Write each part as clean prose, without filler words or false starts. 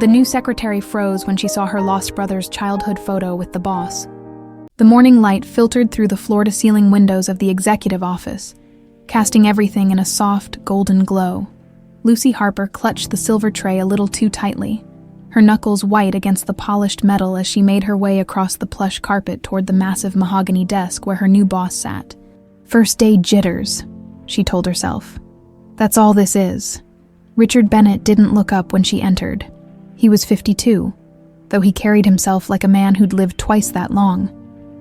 The new secretary froze when she saw her lost brother's childhood photo with the boss. The morning light filtered through the floor-to-ceiling windows of the executive office, casting everything in a soft, golden glow. Lucy Harper clutched the silver tray a little too tightly, her knuckles white against the polished metal as she made her way across the plush carpet toward the massive mahogany desk where her new boss sat. "First day jitters," she told herself. "That's all this is." Richard Bennett didn't look up when she entered. He was 52, though he carried himself like a man who'd lived twice that long.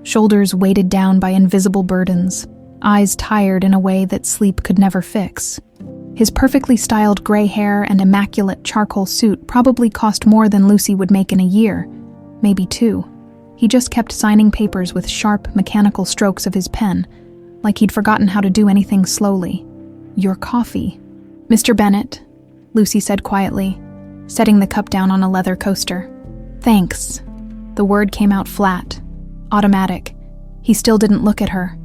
Shoulders weighted down by invisible burdens, eyes tired in a way that sleep could never fix. His perfectly styled gray hair and immaculate charcoal suit probably cost more than Lucy would make in a year, maybe 2. He just kept signing papers with sharp, mechanical strokes of his pen, like he'd forgotten how to do anything slowly. "Your coffee." "Mr. Bennett," Lucy said quietly, setting the cup down on a leather coaster. "Thanks." The word came out flat, automatic. He still didn't look at her.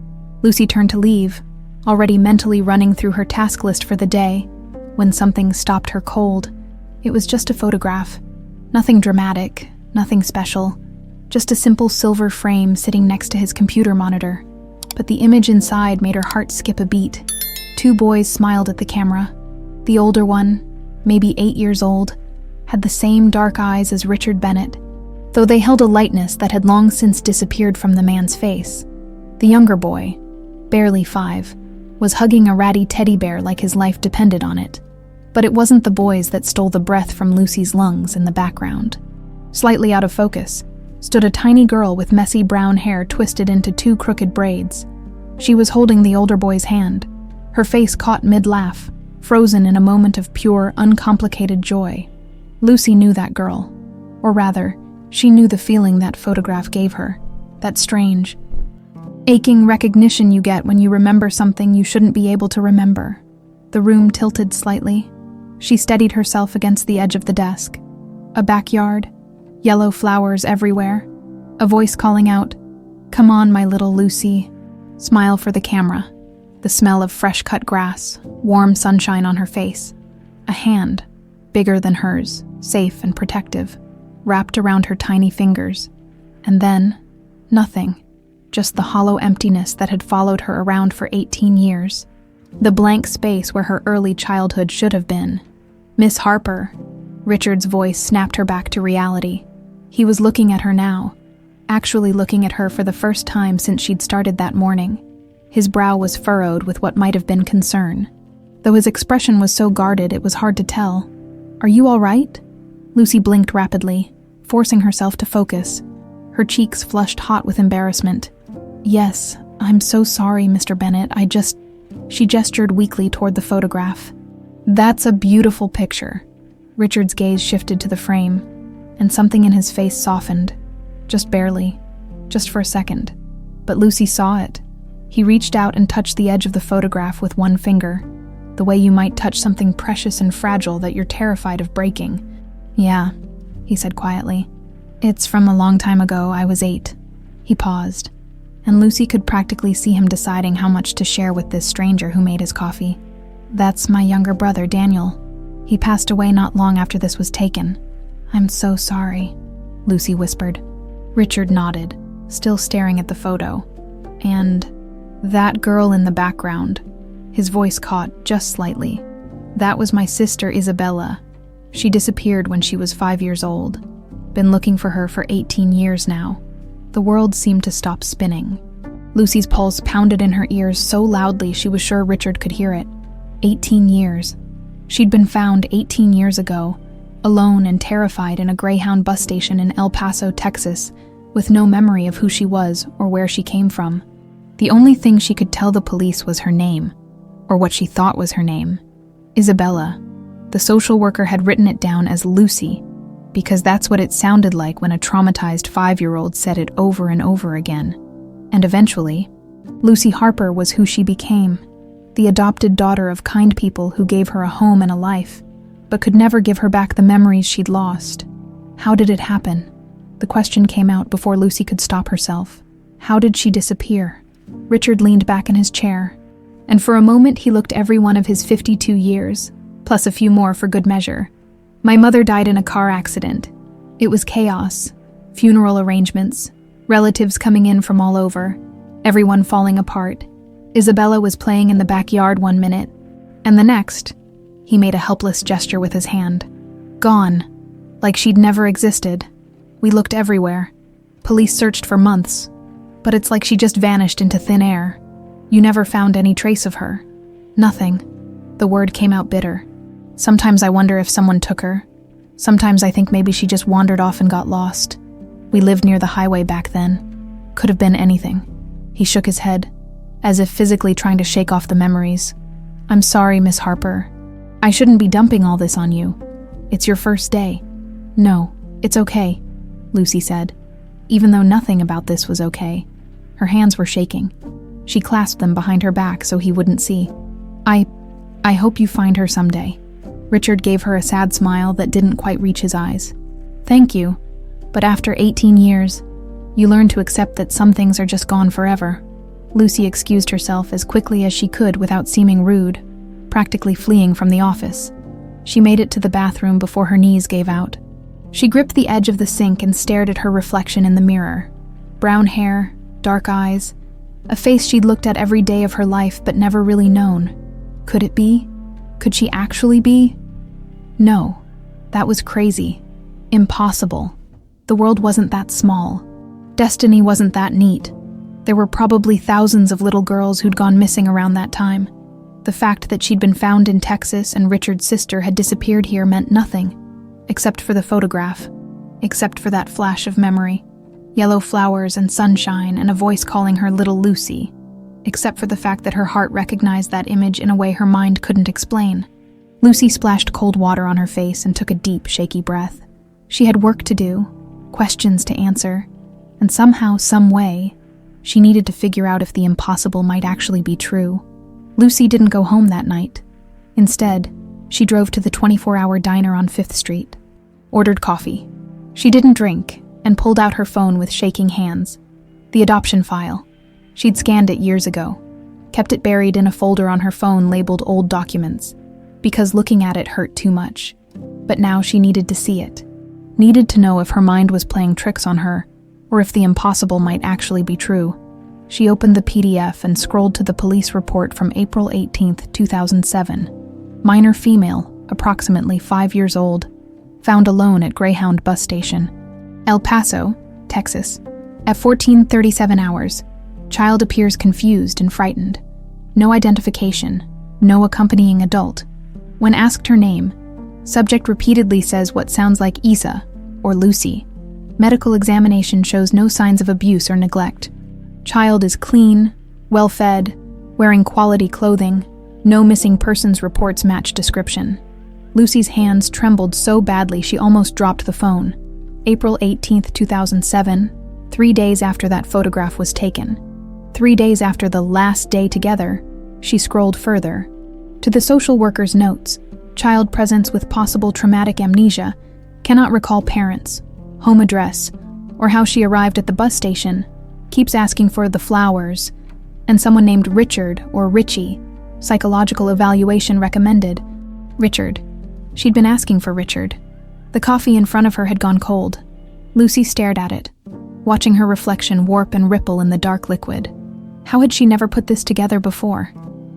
Lucy turned to leave, already mentally running through her task list for the day, when something stopped her cold. It was just a photograph. Nothing dramatic, nothing special. Just a simple silver frame sitting next to his computer monitor. But the image inside made her heart skip a beat. 2 boys smiled at the camera. The older one, maybe 8 years old, had the same dark eyes as Richard Bennett, though they held a lightness that had long since disappeared from the man's face. The younger boy, barely 5, was hugging a ratty teddy bear like his life depended on it. But it wasn't the boys that stole the breath from Lucy's lungs in the background. Slightly out of focus, stood a tiny girl with messy brown hair twisted into 2 crooked braids. She was holding the older boy's hand, her face caught mid-laugh, frozen in a moment of pure, uncomplicated joy. Lucy knew that girl. Or rather, she knew the feeling that photograph gave her. That strange, aching recognition you get when you remember something you shouldn't be able to remember. The room tilted slightly. She steadied herself against the edge of the desk. A backyard, yellow flowers everywhere, a voice calling out, "Come on, my little Lucy." Smile for the camera. The smell of fresh-cut grass, warm sunshine on her face. A hand, bigger than hers, safe and protective, wrapped around her tiny fingers. And then, nothing. Just the hollow emptiness that had followed her around for 18 years. The blank space where her early childhood should have been. "Miss Harper." Richard's voice snapped her back to reality. He was looking at her now, actually looking at her for the first time since she'd started that morning. His brow was furrowed with what might have been concern. Though his expression was so guarded, it was hard to tell. "Are you all right?" Lucy blinked rapidly, forcing herself to focus. Her cheeks flushed hot with embarrassment. "Yes, I'm so sorry, Mr. Bennett. She gestured weakly toward the photograph. "That's a beautiful picture." Richard's gaze shifted to the frame, and something in his face softened. Just barely. Just for a second. But Lucy saw it. He reached out and touched the edge of the photograph with one finger, the way you might touch something precious and fragile that you're terrified of breaking. "Yeah," he said quietly. "It's from a long time ago. I was 8. He paused, and Lucy could practically see him deciding how much to share with this stranger who made his coffee. "That's my younger brother, Daniel. He passed away not long after this was taken." "I'm so sorry," Lucy whispered. Richard nodded, still staring at the photo. "And that girl in the background," his voice caught just slightly. "That was my sister Isabella. She disappeared when she was 5 years old. Been looking for her for 18 years now." The world seemed to stop spinning. Lucy's pulse pounded in her ears so loudly she was sure Richard could hear it. 18 years. She'd been found 18 years ago, alone and terrified in a Greyhound bus station in El Paso, Texas, with no memory of who she was or where she came from. The only thing she could tell the police was her name, or what she thought was her name. Isabella. The social worker had written it down as Lucy, because that's what it sounded like when a traumatized 5-year-old said it over and over again. And eventually, Lucy Harper was who she became, the adopted daughter of kind people who gave her a home and a life, but could never give her back the memories she'd lost. How did it happen? The question came out before Lucy could stop herself. How did she disappear? Richard leaned back in his chair, and for a moment he looked every one of his 52 years, plus a few more for good measure, My mother died in a car accident. It was chaos, funeral arrangements, relatives coming in from all over, everyone falling apart. Isabella was playing in the backyard one minute, and the next, he made a helpless gesture with his hand. Gone, like she'd never existed. We looked everywhere. Police searched for months, but it's like she just vanished into thin air. You never found any trace of her. Nothing. The word came out bitter. Sometimes I wonder if someone took her. Sometimes I think maybe she just wandered off and got lost. We lived near the highway back then. Could have been anything. He shook his head, as if physically trying to shake off the memories. I'm sorry, Miss Harper. I shouldn't be dumping all this on you. It's your first day. No, it's okay, Lucy said, even though nothing about this was okay. Her hands were shaking. She clasped them behind her back so he wouldn't see. I hope you find her someday. Richard gave her a sad smile that didn't quite reach his eyes. Thank you, but after 18 years, you learn to accept that some things are just gone forever. Lucy excused herself as quickly as she could without seeming rude, practically fleeing from the office. She made it to the bathroom before her knees gave out. She gripped the edge of the sink and stared at her reflection in the mirror. Brown hair, dark eyes, a face she'd looked at every day of her life but never really known. Could it be? Could she actually be? No, that was crazy. Impossible. The world wasn't that small. Destiny wasn't that neat. There were probably thousands of little girls who'd gone missing around that time. The fact that she'd been found in Texas and Richard's sister had disappeared here meant nothing, except for the photograph, except for that flash of memory. Yellow flowers and sunshine and a voice calling her Little Lucy, except for the fact that her heart recognized that image in a way her mind couldn't explain. Lucy splashed cold water on her face and took a deep, shaky breath. She had work to do, questions to answer, and somehow, some way, she needed to figure out if the impossible might actually be true. Lucy didn't go home that night. Instead, she drove to the 24-hour diner on 5th Street, ordered coffee. She didn't drink and pulled out her phone with shaking hands. The adoption file. She'd scanned it years ago, kept it buried in a folder on her phone labeled Old Documents, because looking at it hurt too much. But now she needed to see it, needed to know if her mind was playing tricks on her, or if the impossible might actually be true. She opened the PDF and scrolled to the police report from April 18, 2007. Minor female, approximately 5 years old, found alone at Greyhound bus station. El Paso, Texas. At 14:37 hours, child appears confused and frightened. No identification, no accompanying adult. When asked her name, subject repeatedly says what sounds like Isa or Lucy. Medical examination shows no signs of abuse or neglect. Child is clean, well-fed, wearing quality clothing. No missing persons reports match description. Lucy's hands trembled so badly she almost dropped the phone. April 18, 2007, 3 days after that photograph was taken. 3 days after the last day together, she scrolled further. To the social worker's notes, child presents with possible traumatic amnesia, cannot recall parents, home address, or how she arrived at the bus station, keeps asking for the flowers, and someone named Richard or Richie, psychological evaluation recommended. Richard. She'd been asking for Richard. The coffee in front of her had gone cold. Lucy stared at it, watching her reflection warp and ripple in the dark liquid. How had she never put this together before?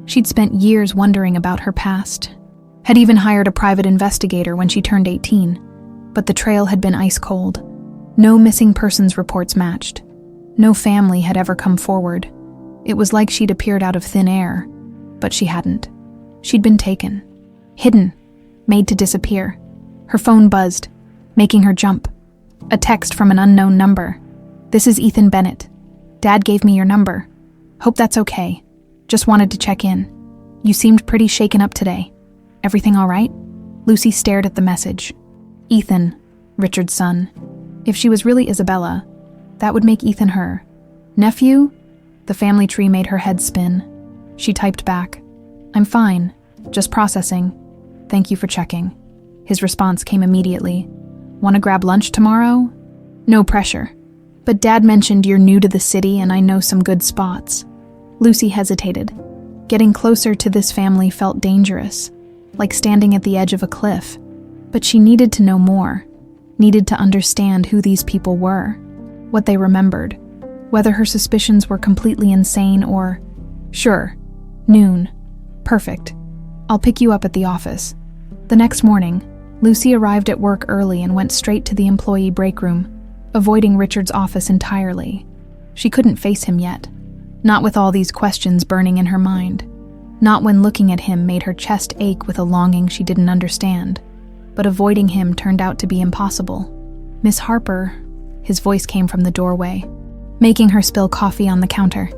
She'd spent years wondering about her past, had even hired a private investigator when she turned 18, but the trail had been ice cold. No missing persons reports matched. No family had ever come forward. It was like she'd appeared out of thin air, but she hadn't. She'd been taken, hidden, made to disappear. Her phone buzzed, making her jump. A text from an unknown number. This is Ethan Bennett. Dad gave me your number. Hope that's okay. Just wanted to check in. You seemed pretty shaken up today. Everything all right? Lucy stared at the message. Ethan, Richard's son. If she was really Isabella, that would make Ethan her nephew? The family tree made her head spin. She typed back, I'm fine, just processing. Thank you for checking. His response came immediately. Want to grab lunch tomorrow? No pressure. But Dad mentioned you're new to the city and I know some good spots. Lucy hesitated. Getting closer to this family felt dangerous, like standing at the edge of a cliff. But she needed to know more, needed to understand who these people were, what they remembered, whether her suspicions were completely insane or, sure, noon, perfect. I'll pick you up at the office. The next morning, Lucy arrived at work early and went straight to the employee break room, avoiding Richard's office entirely. She couldn't face him yet, not with all these questions burning in her mind, not when looking at him made her chest ache with a longing she didn't understand. But avoiding him turned out to be impossible. Miss Harper, his voice came from the doorway, making her spill coffee on the counter.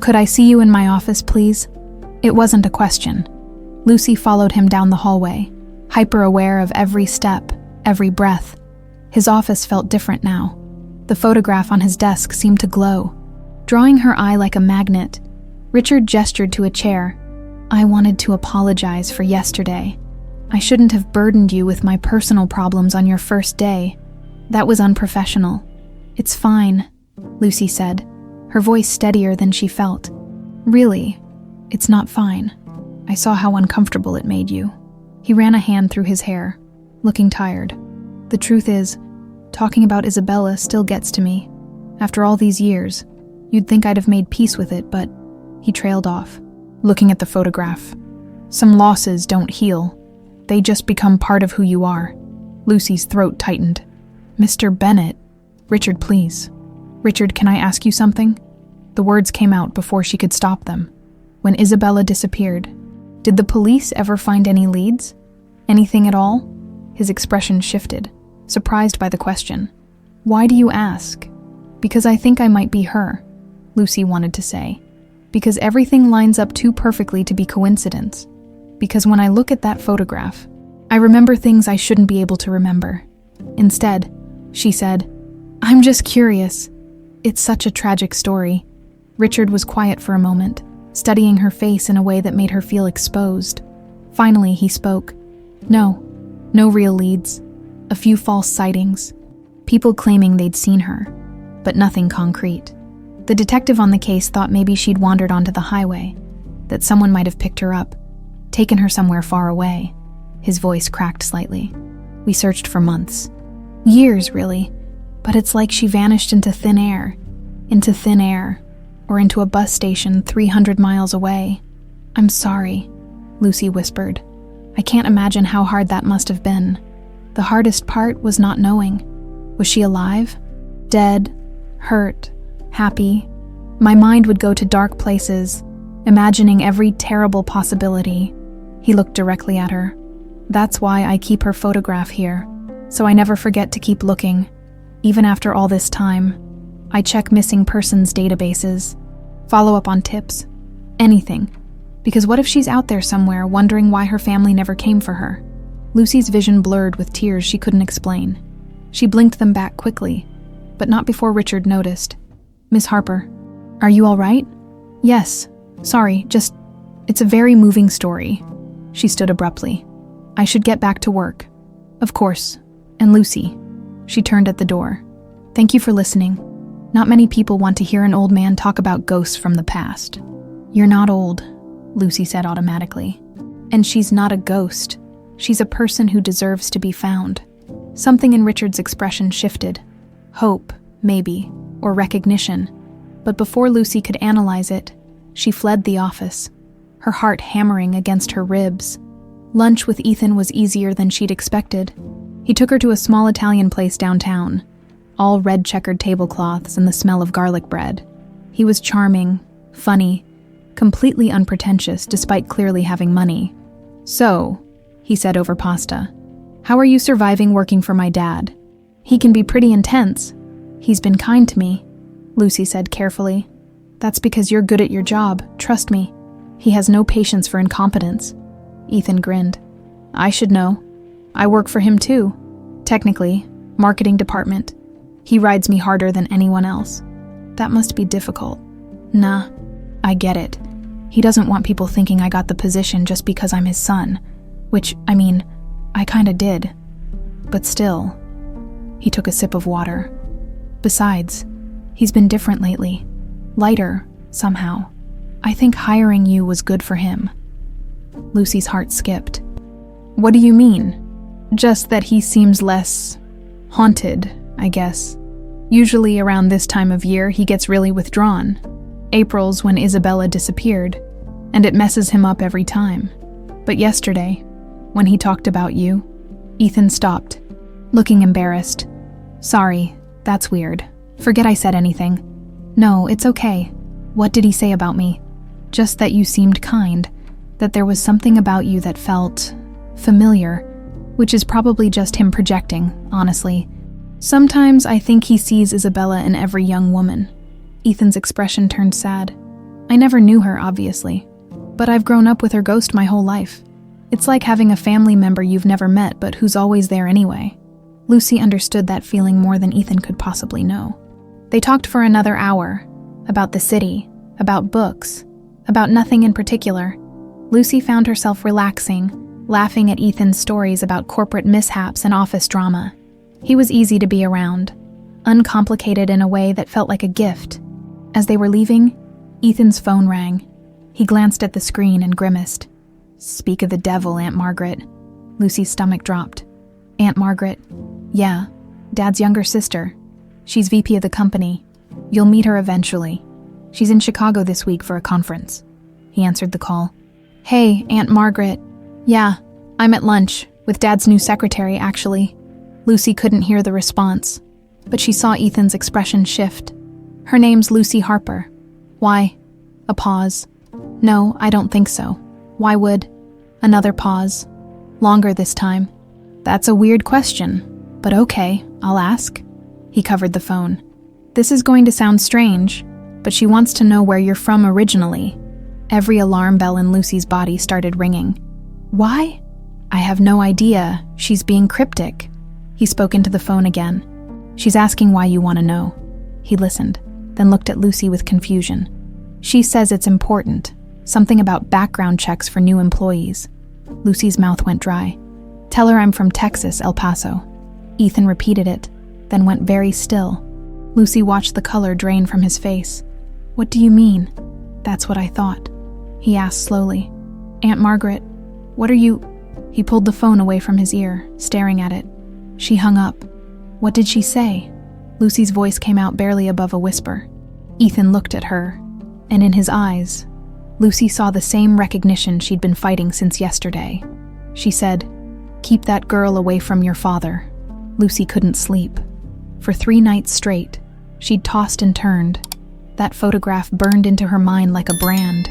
Could I see you in my office, please? It wasn't a question. Lucy followed him down the hallway, hyper-aware of every step, every breath. His office felt different now. The photograph on his desk seemed to glow. Drawing her eye like a magnet, Richard gestured to a chair. I wanted to apologize for yesterday. I shouldn't have burdened you with my personal problems on your first day. That was unprofessional. It's fine, Lucy said, her voice steadier than she felt. Really, it's not fine. I saw how uncomfortable it made you. He ran a hand through his hair, looking tired. The truth is, talking about Isabella still gets to me. After all these years, you'd think I'd have made peace with it, but he trailed off, looking at the photograph. Some losses don't heal. They just become part of who you are. Lucy's throat tightened. Mr. Bennett. Richard, please. Richard, can I ask you something? The words came out before she could stop them. When Isabella disappeared, did the police ever find any leads? Anything at all? His expression shifted, surprised by the question. Why do you ask? Because I think I might be her, Lucy wanted to say. Because everything lines up too perfectly to be coincidence. Because when I look at that photograph, I remember things I shouldn't be able to remember. Instead, she said, I'm just curious. It's such a tragic story. Richard was quiet for a moment, studying her face in a way that made her feel exposed. Finally, he spoke. No real leads. A few false sightings. People claiming they'd seen her, but nothing concrete. The detective on the case thought maybe she'd wandered onto the highway, that someone might have picked her up, taken her somewhere far away. His voice cracked slightly. We searched for months. Years, really. But it's like she vanished into thin air, or into a bus station 300 miles away. I'm sorry, Lucy whispered. I can't imagine how hard that must have been. The hardest part was not knowing. Was she alive? Dead? Hurt? Happy? My mind would go to dark places, imagining every terrible possibility. He looked directly at her. That's why I keep her photograph here, so I never forget to keep looking. Even after all this time, I check missing persons databases, follow up on tips, anything. Because what if she's out there somewhere wondering why her family never came for her? Lucy's vision blurred with tears she couldn't explain. She blinked them back quickly, but not before Richard noticed. Miss Harper, are you all right? Yes, sorry, it's a very moving story. She stood abruptly. I should get back to work. Of course. And Lucy. She turned at the door. Thank you for listening. Not many people want to hear an old man talk about ghosts from the past. You're not old, Lucy said automatically. And she's not a ghost. She's a person who deserves to be found. Something in Richard's expression shifted. Hope, maybe, or recognition. But before Lucy could analyze it, she fled the office, her heart hammering against her ribs. Lunch with Ethan was easier than she'd expected. He took her to a small Italian place downtown, all red checkered tablecloths and the smell of garlic bread. He was charming, funny, completely unpretentious despite clearly having money. So, he said over pasta, how are you surviving working for my dad? He can be pretty intense. He's been kind to me, Lucy said carefully. That's because you're good at your job, trust me. He has no patience for incompetence. Ethan grinned. I should know. I work for him too. Technically, marketing department. He rides me harder than anyone else. That must be difficult. Nah, I get it. He doesn't want people thinking I got the position just because I'm his son. Which, I kinda did. But still. He took a sip of water. Besides, he's been different lately. Lighter, somehow. I think hiring you was good for him. Lucy's heart skipped. What do you mean? Just that he seems less haunted, I guess. Usually around this time of year, he gets really withdrawn. April's when Isabella disappeared, and it messes him up every time. But yesterday, when he talked about you, Ethan stopped, looking embarrassed. Sorry, that's weird. Forget I said anything. No, it's okay. What did he say about me? Just that you seemed kind, that there was something about you that felt familiar, which is probably just him projecting, honestly. Sometimes I think he sees Isabella in every young woman. Ethan's expression turned sad. I never knew her, obviously, but I've grown up with her ghost my whole life. It's like having a family member you've never met but who's always there anyway. Lucy understood that feeling more than Ethan could possibly know. They talked for another hour, about the city, about books, about nothing in particular. Lucy found herself relaxing, laughing at Ethan's stories about corporate mishaps and office drama. He was easy to be around, uncomplicated in a way that felt like a gift. As they were leaving, Ethan's phone rang. He glanced at the screen and grimaced. Speak of the devil, Aunt Margaret. Lucy's stomach dropped. Aunt Margaret? Yeah, Dad's younger sister. She's VP of the company. You'll meet her eventually. She's in Chicago this week for a conference. He answered the call. Hey, Aunt Margaret. Yeah, I'm at lunch, with Dad's new secretary, actually. Lucy couldn't hear the response, but she saw Ethan's expression shift. Her name's Lucy Harper. Why? A pause. No, I don't think so. Why would? Another pause. Longer this time. That's a weird question, but okay, I'll ask. He covered the phone. This is going to sound strange, but she wants to know where you're from originally. Every alarm bell in Lucy's body started ringing. Why? I have no idea. She's being cryptic. He spoke into the phone again. She's asking why you want to know. He listened, then looked at Lucy with confusion. She says it's important. Something about background checks for new employees. Lucy's mouth went dry. Tell her I'm from Texas, El Paso. Ethan repeated it, then went very still. Lucy watched the color drain from his face. What do you mean? That's what I thought. He asked slowly. Aunt Margaret, what are you... He pulled the phone away from his ear, staring at it. She hung up. What did she say? Lucy's voice came out barely above a whisper. Ethan looked at her, and in his eyes, Lucy saw the same recognition she'd been fighting since yesterday. She said, Keep that girl away from your father. Lucy couldn't sleep. For 3 nights straight, she'd tossed and turned. That photograph burned into her mind like a brand.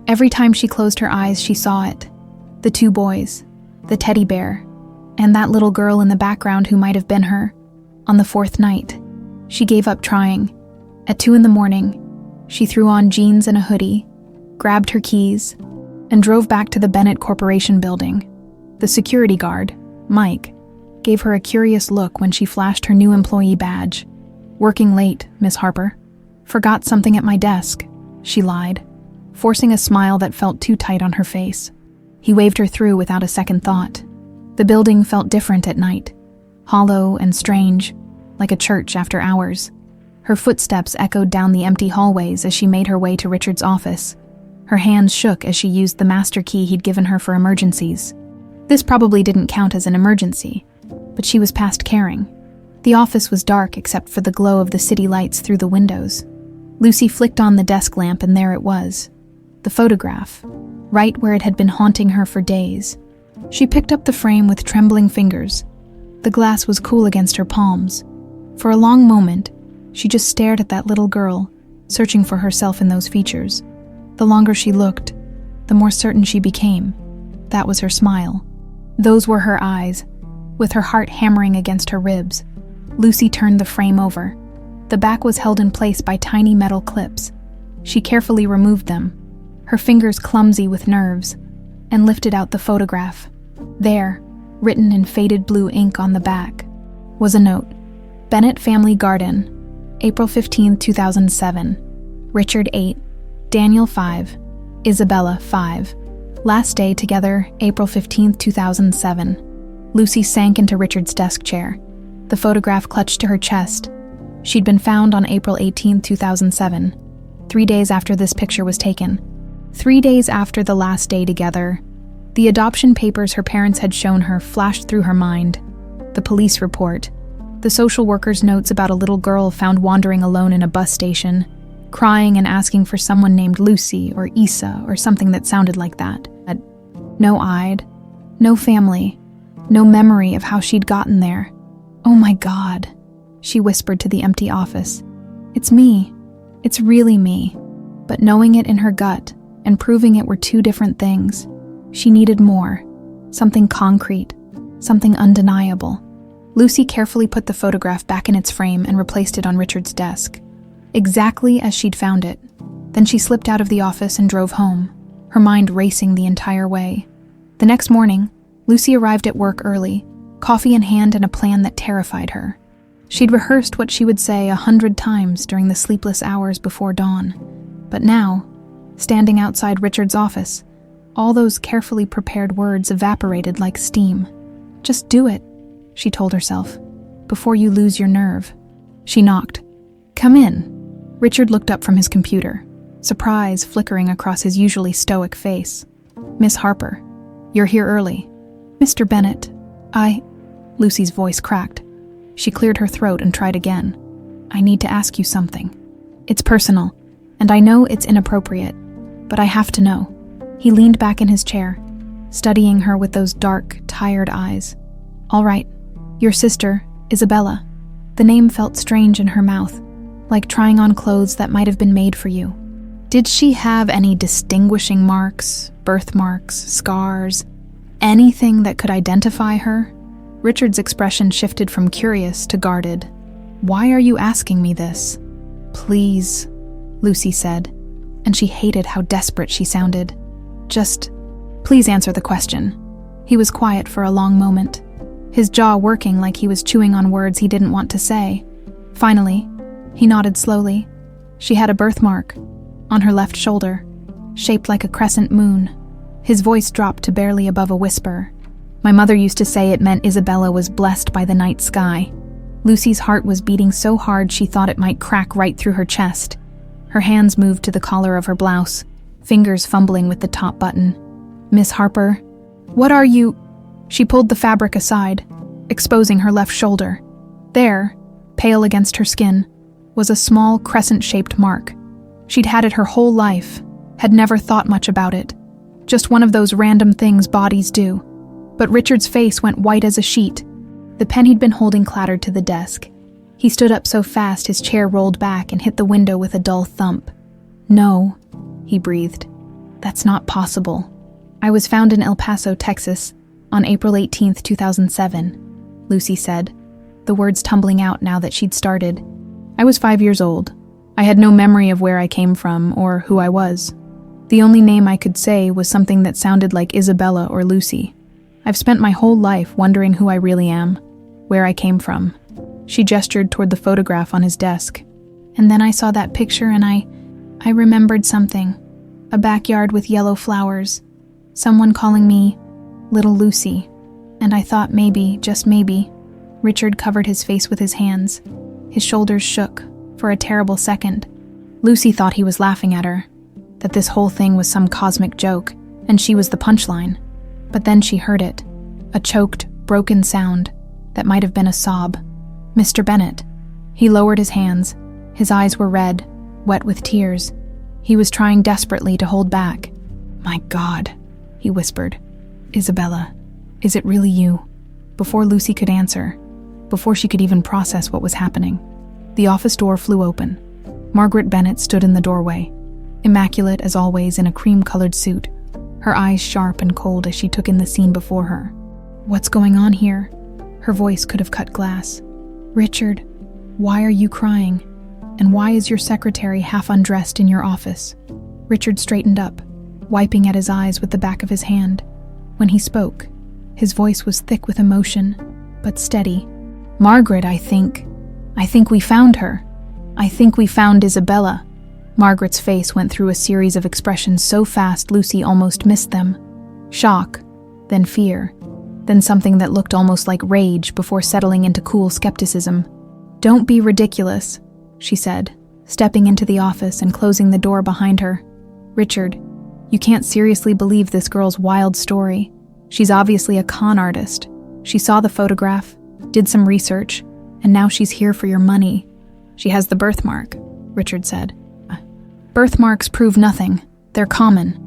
Every time she closed her eyes, she saw it. The 2 boys, the teddy bear, and that little girl in the background who might have been her. On the 4th night, she gave up trying. At 2 a.m, she threw on jeans and a hoodie, grabbed her keys, and drove back to the Bennett Corporation building. The security guard, Mike, gave her a curious look when she flashed her new employee badge. Working late, Miss Harper. Forgot something at my desk, she lied, forcing a smile that felt too tight on her face. He waved her through without a second thought. The building felt different at night, hollow and strange, like a church after hours. Her footsteps echoed down the empty hallways as she made her way to Richard's office. Her hands shook as she used the master key he'd given her for emergencies. This probably didn't count as an emergency, but she was past caring. The office was dark except for the glow of the city lights through the windows. Lucy flicked on the desk lamp and there it was. The photograph, right where it had been haunting her for days. She picked up the frame with trembling fingers. The glass was cool against her palms. For a long moment, she just stared at that little girl, searching for herself in those features. The longer she looked, the more certain she became. That was her smile. Those were her eyes, with her heart hammering against her ribs. Lucy turned the frame over. The back was held in place by tiny metal clips. She carefully removed them, her fingers clumsy with nerves, and lifted out the photograph. There, written in faded blue ink on the back, was a note. Bennett Family Garden, April 15, 2007. Richard 8, Daniel 5, Isabella 5. Last day together, April 15, 2007. Lucy sank into Richard's desk chair. The photograph clutched to her chest. She'd been found on April 18, 2007, 3 days after this picture was taken. 3 days after the last day together, The adoption papers her parents had shown her flashed through her mind. The police report. The social worker's notes about a little girl found wandering alone in a bus station, crying and asking for someone named Lucy or Isa or something that sounded like that. No eyed, no family, no memory of how she'd gotten there. "Oh my God," she whispered to the empty office. "It's me. It's really me." But knowing it in her gut and proving it were two different things, she needed more, something concrete, something undeniable. Lucy carefully put the photograph back in its frame and replaced it on Richard's desk, exactly as she'd found it. Then she slipped out of the office and drove home, her mind racing the entire way. The next morning, Lucy arrived at work early, coffee in hand and a plan that terrified her. She'd rehearsed what she would say 100 times during the sleepless hours before dawn. But now, standing outside Richard's office, all those carefully prepared words evaporated like steam. "Just do it," she told herself, "before you lose your nerve." She knocked. "Come in." Richard looked up from his computer, surprise flickering across his usually stoic face. "Miss Harper, you're here early." "Mr. Bennett, Lucy's voice cracked. She cleared her throat and tried again. "I need to ask you something. It's personal, and I know it's inappropriate, but I have to know." He leaned back in his chair, studying her with those dark, tired eyes. "All right, your sister, Isabella." The name felt strange in her mouth, like trying on clothes that might have been made for you. Did she have any distinguishing marks, birthmarks, scars, anything that could identify her? Richard's expression shifted from curious to guarded. "Why are you asking me this?" "Please," Lucy said, and she hated how desperate she sounded. "Just, please answer the question." He was quiet for a long moment, his jaw working like he was chewing on words he didn't want to say. Finally, he nodded slowly. She had a birthmark on her left shoulder, shaped like a crescent moon. His voice dropped to barely above a whisper. "My mother used to say it meant Isabella was blessed by the night sky." Lucy's heart was beating so hard she thought it might crack right through her chest. Her hands moved to the collar of her blouse, fingers fumbling with the top button. "Miss Harper, what are you—" She pulled the fabric aside, exposing her left shoulder. There, pale against her skin, was a small crescent-shaped mark. She'd had it her whole life, had never thought much about it. Just one of those random things bodies do. But Richard's face went white as a sheet. The pen he'd been holding clattered to the desk. He stood up so fast his chair rolled back and hit the window with a dull thump. "No," he breathed. "That's not possible. I was found in El Paso, Texas, on April 18th, 2007, Lucy said, the words tumbling out now that she'd started. "I was 5 years old. I had no memory of where I came from or who I was. The only name I could say was something that sounded like Isabella or Lucy. I've spent my whole life wondering who I really am, where I came from." She gestured toward the photograph on his desk. "And then I saw that picture and I remembered something. A backyard with yellow flowers. Someone calling me Little Lucy. And I thought maybe, just maybe." Richard covered his face with his hands. His shoulders shook for a terrible second. Lucy thought he was laughing at her, that this whole thing was some cosmic joke, and she was the punchline. But then she heard it, a choked, broken sound that might have been a sob. "Mr. Bennett." He lowered his hands. His eyes were red, wet with tears. He was trying desperately to hold back. "My God," he whispered. "Isabella, is it really you?" Before Lucy could answer, before she could even process what was happening, the office door flew open. Margaret Bennett stood in the doorway, immaculate as always in a cream-colored suit, her eyes sharp and cold as she took in the scene before her. "What's going on here?" Her voice could have cut glass. "Richard, why are you crying? And why is your secretary half undressed in your office?" Richard straightened up, wiping at his eyes with the back of his hand. When he spoke, his voice was thick with emotion, but steady. "Margaret, I think we found her. I think we found Isabella." Margaret's face went through a series of expressions so fast Lucy almost missed them. Shock, then fear, then something that looked almost like rage before settling into cool skepticism. "Don't be ridiculous," she said, stepping into the office and closing the door behind her. "Richard, You can't seriously believe this girl's wild story. She's obviously a con artist. She saw the photograph, did some research, and now she's here for your money. She has the birthmark, Richard said. Birthmarks prove nothing. They're common.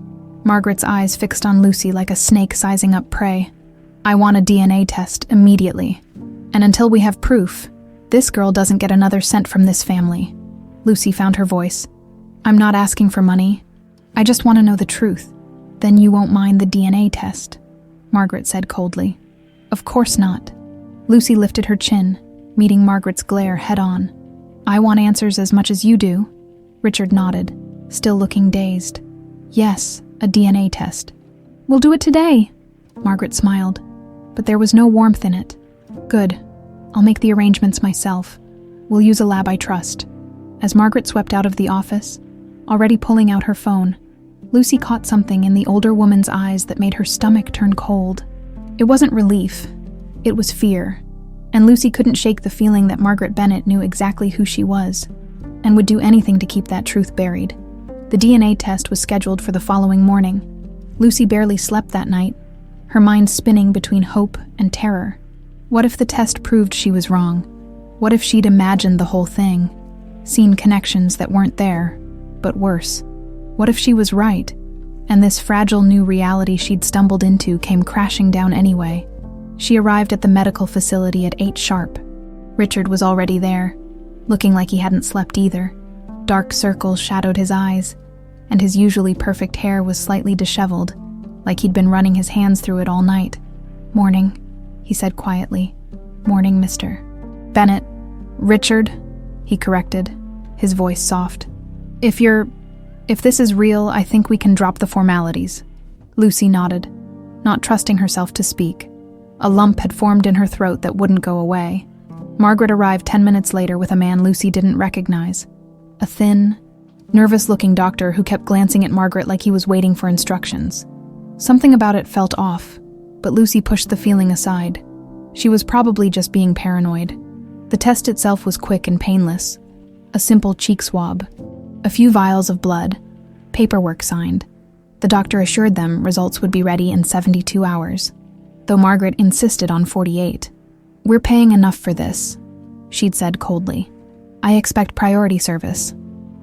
Margaret's eyes fixed on Lucy like a snake sizing up prey. I want a DNA test immediately. And until we have proof, this girl doesn't get another cent from this family. Lucy found her voice. I'm not asking for money. I just want to know the truth. Then you won't mind the DNA test, Margaret said coldly. Of course not. Lucy lifted her chin, meeting Margaret's glare head-on. I want answers as much as you do. Richard nodded, still looking dazed. Yes, a DNA test. We'll do it today, Margaret smiled, but there was no warmth in it. Good. I'll make the arrangements myself. We'll use a lab I trust. As Margaret swept out of the office, already pulling out her phone, Lucy caught something in the older woman's eyes that made her stomach turn cold. It wasn't relief. It was fear. And Lucy couldn't shake the feeling that Margaret Bennett knew exactly who she was, and would do anything to keep that truth buried. The DNA test was scheduled for the following morning. Lucy barely slept that night, her mind spinning between hope and terror. What if the test proved she was wrong? What if she'd imagined the whole thing, seen connections that weren't there, but worse? What if she was right, and this fragile new reality she'd stumbled into came crashing down anyway? She arrived at the medical facility at 8 sharp. Richard was already there, looking like he hadn't slept either. Dark circles shadowed his eyes, and his usually perfect hair was slightly disheveled, like he'd been running his hands through it all night. Morning, he said quietly. Morning, Mr. Bennett. Richard, he corrected, his voice soft. If this is real, I think we can drop the formalities. Lucy nodded, not trusting herself to speak. A lump had formed in her throat that wouldn't go away. Margaret arrived 10 minutes later with a man Lucy didn't recognize. A thin, nervous-looking doctor who kept glancing at Margaret like he was waiting for instructions. Something about it felt off, but Lucy pushed the feeling aside. She was probably just being paranoid. The test itself was quick and painless. A simple cheek swab, a few vials of blood, paperwork signed. The doctor assured them results would be ready in 72 hours, though Margaret insisted on 48. We're paying enough for this, she'd said coldly. I expect priority service.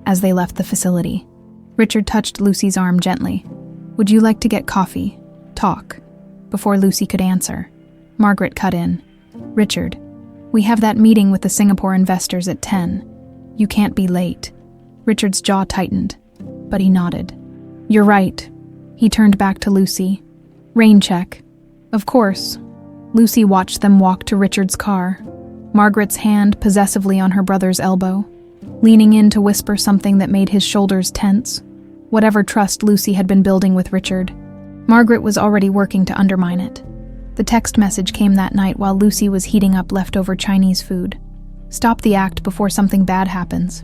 As they left the facility, Richard touched Lucy's arm gently. Would you like to get coffee? Talk. Before Lucy could answer, Margaret cut in. Richard, we have that meeting with the Singapore investors at 10. You can't be late. Richard's jaw tightened, but he nodded. You're right. He turned back to Lucy. Rain check. Of course. Lucy watched them walk to Richard's car, Margaret's hand possessively on her brother's elbow, leaning in to whisper something that made his shoulders tense. Whatever trust Lucy had been building with Richard, Margaret was already working to undermine it. The text message came that night while Lucy was heating up leftover Chinese food. Stop the act before something bad happens.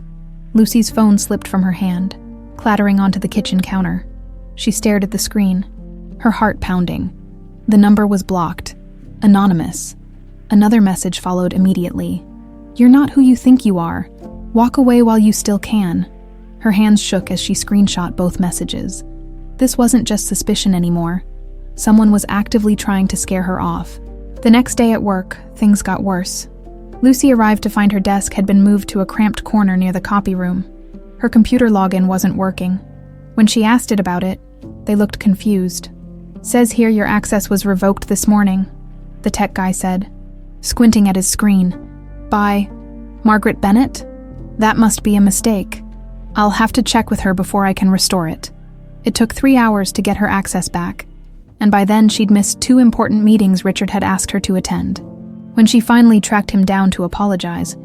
Lucy's phone slipped from her hand, clattering onto the kitchen counter. She stared at the screen, her heart pounding. The number was blocked. Anonymous. Another message followed immediately. You're not who you think you are. Walk away while you still can. Her hands shook as she screenshot both messages. This wasn't just suspicion anymore. Someone was actively trying to scare her off. The next day at work, things got worse. Lucy arrived to find her desk had been moved to a cramped corner near the copy room. Her computer login wasn't working. When she asked it about it, they looked confused. Says here your access was revoked this morning, the tech guy said, squinting at his screen. By Margaret Bennett? That must be a mistake. I'll have to check with her before I can restore it. It took 3 hours to get her access back, and by then she'd missed 2 important meetings Richard had asked her to attend. When she finally tracked him down to apologize,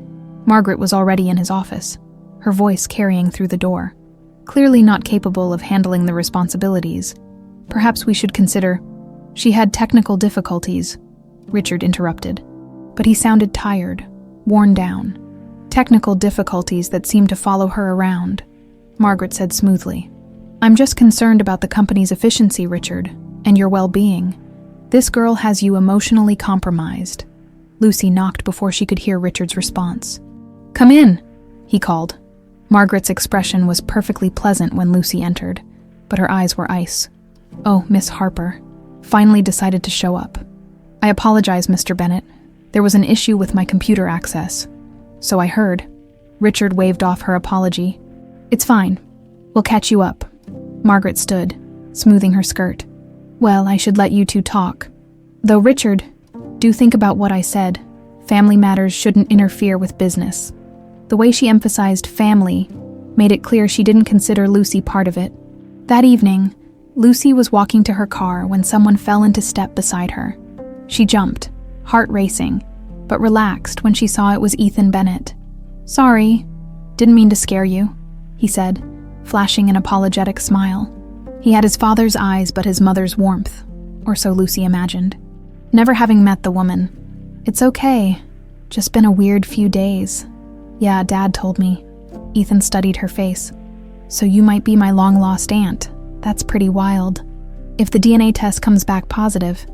Margaret was already in his office, her voice carrying through the door. Clearly not capable of handling the responsibilities. Perhaps we should consider... She had technical difficulties, Richard interrupted, but he sounded tired, worn down. Technical difficulties that seemed to follow her around, Margaret said smoothly. I'm just concerned about the company's efficiency, Richard, and your well-being. This girl has you emotionally compromised. Lucy knocked before she could hear Richard's response. Come in, he called. Margaret's expression was perfectly pleasant when Lucy entered. but her eyes were ice. "Oh, Miss Harper. Finally decided to show up. I apologize, Mr. Bennett. There was an issue with my computer access." "So I heard." Richard waved off her apology. "It's fine. We'll catch you up." Margaret stood, smoothing her skirt. "Well, I should let you two talk. Though, Richard, do think about what I said. Family matters shouldn't interfere with business." The way she emphasized family made it clear she didn't consider Lucy part of it. That evening, Lucy was walking to her car when someone fell into step beside her. She jumped, heart racing, but relaxed when she saw it was Ethan Bennett. "Sorry, didn't mean to scare you," he said, flashing an apologetic smile. He had his father's eyes but his mother's warmth, or so Lucy imagined. Never having met the woman, "It's okay, just been a weird few days." "Yeah, Dad told me." Ethan studied her face. "So you might be my long-lost aunt. That's pretty wild. If the DNA test comes back positive,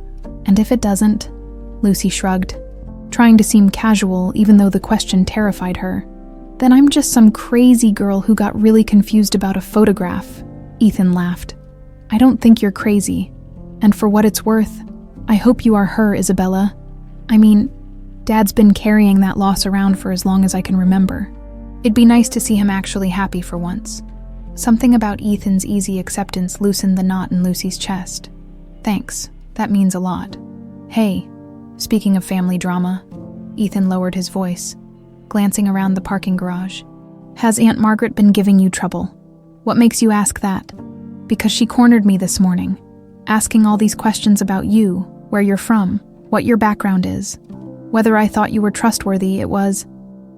and if it doesn't," Lucy shrugged, trying to seem casual even though the question terrified her. "Then I'm just some crazy girl who got really confused about a photograph." Ethan laughed. "I don't think you're crazy. And for what it's worth, I hope you are her, Isabella. I mean, Dad's been carrying that loss around for as long as I can remember. It'd be nice to see him actually happy for once." Something about Ethan's easy acceptance loosened the knot in Lucy's chest. "Thanks, that means a lot. Hey, speaking of family drama," Ethan lowered his voice, glancing around the parking garage. "Has Aunt Margaret been giving you trouble?" "What makes you ask that?" "Because she cornered me this morning, asking all these questions about you, where you're from, what your background is. Whether I thought you were trustworthy. It was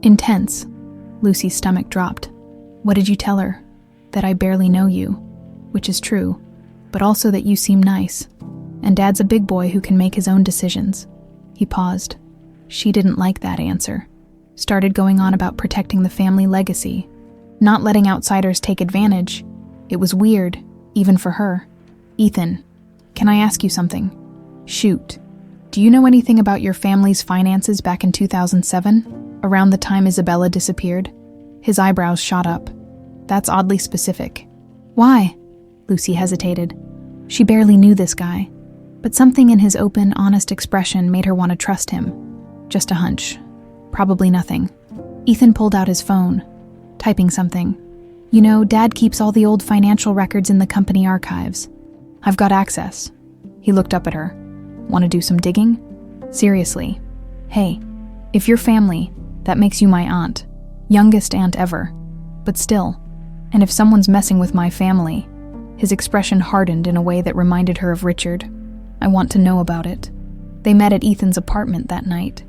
intense." Lucy's stomach dropped. "What did you tell her?" "That I barely know you," which is true, but also that you seem nice. And Dad's a big boy who can make his own decisions. He paused. She didn't like that answer. Started going on about protecting the family legacy, not letting outsiders take advantage. It was weird, even for her. "Ethan, can I ask you something?" "Shoot. Do you know anything about your family's finances back in 2007, around the time Isabella disappeared?" His eyebrows shot up. "That's oddly specific." "Why?" Lucy hesitated. She barely knew this guy, but something in his open, honest expression made her want to trust him. Just a hunch. Probably nothing. Ethan pulled out his phone, typing something. "You know, Dad keeps all the old financial records in the company archives. I've got access." He looked up at her. "Want to do some digging?" "Seriously. Hey, if you're family, that makes you my aunt. Youngest aunt ever. But still, and if someone's messing with my family," his expression hardened in a way that reminded her of Richard, "I want to know about it." They met at Ethan's apartment that night.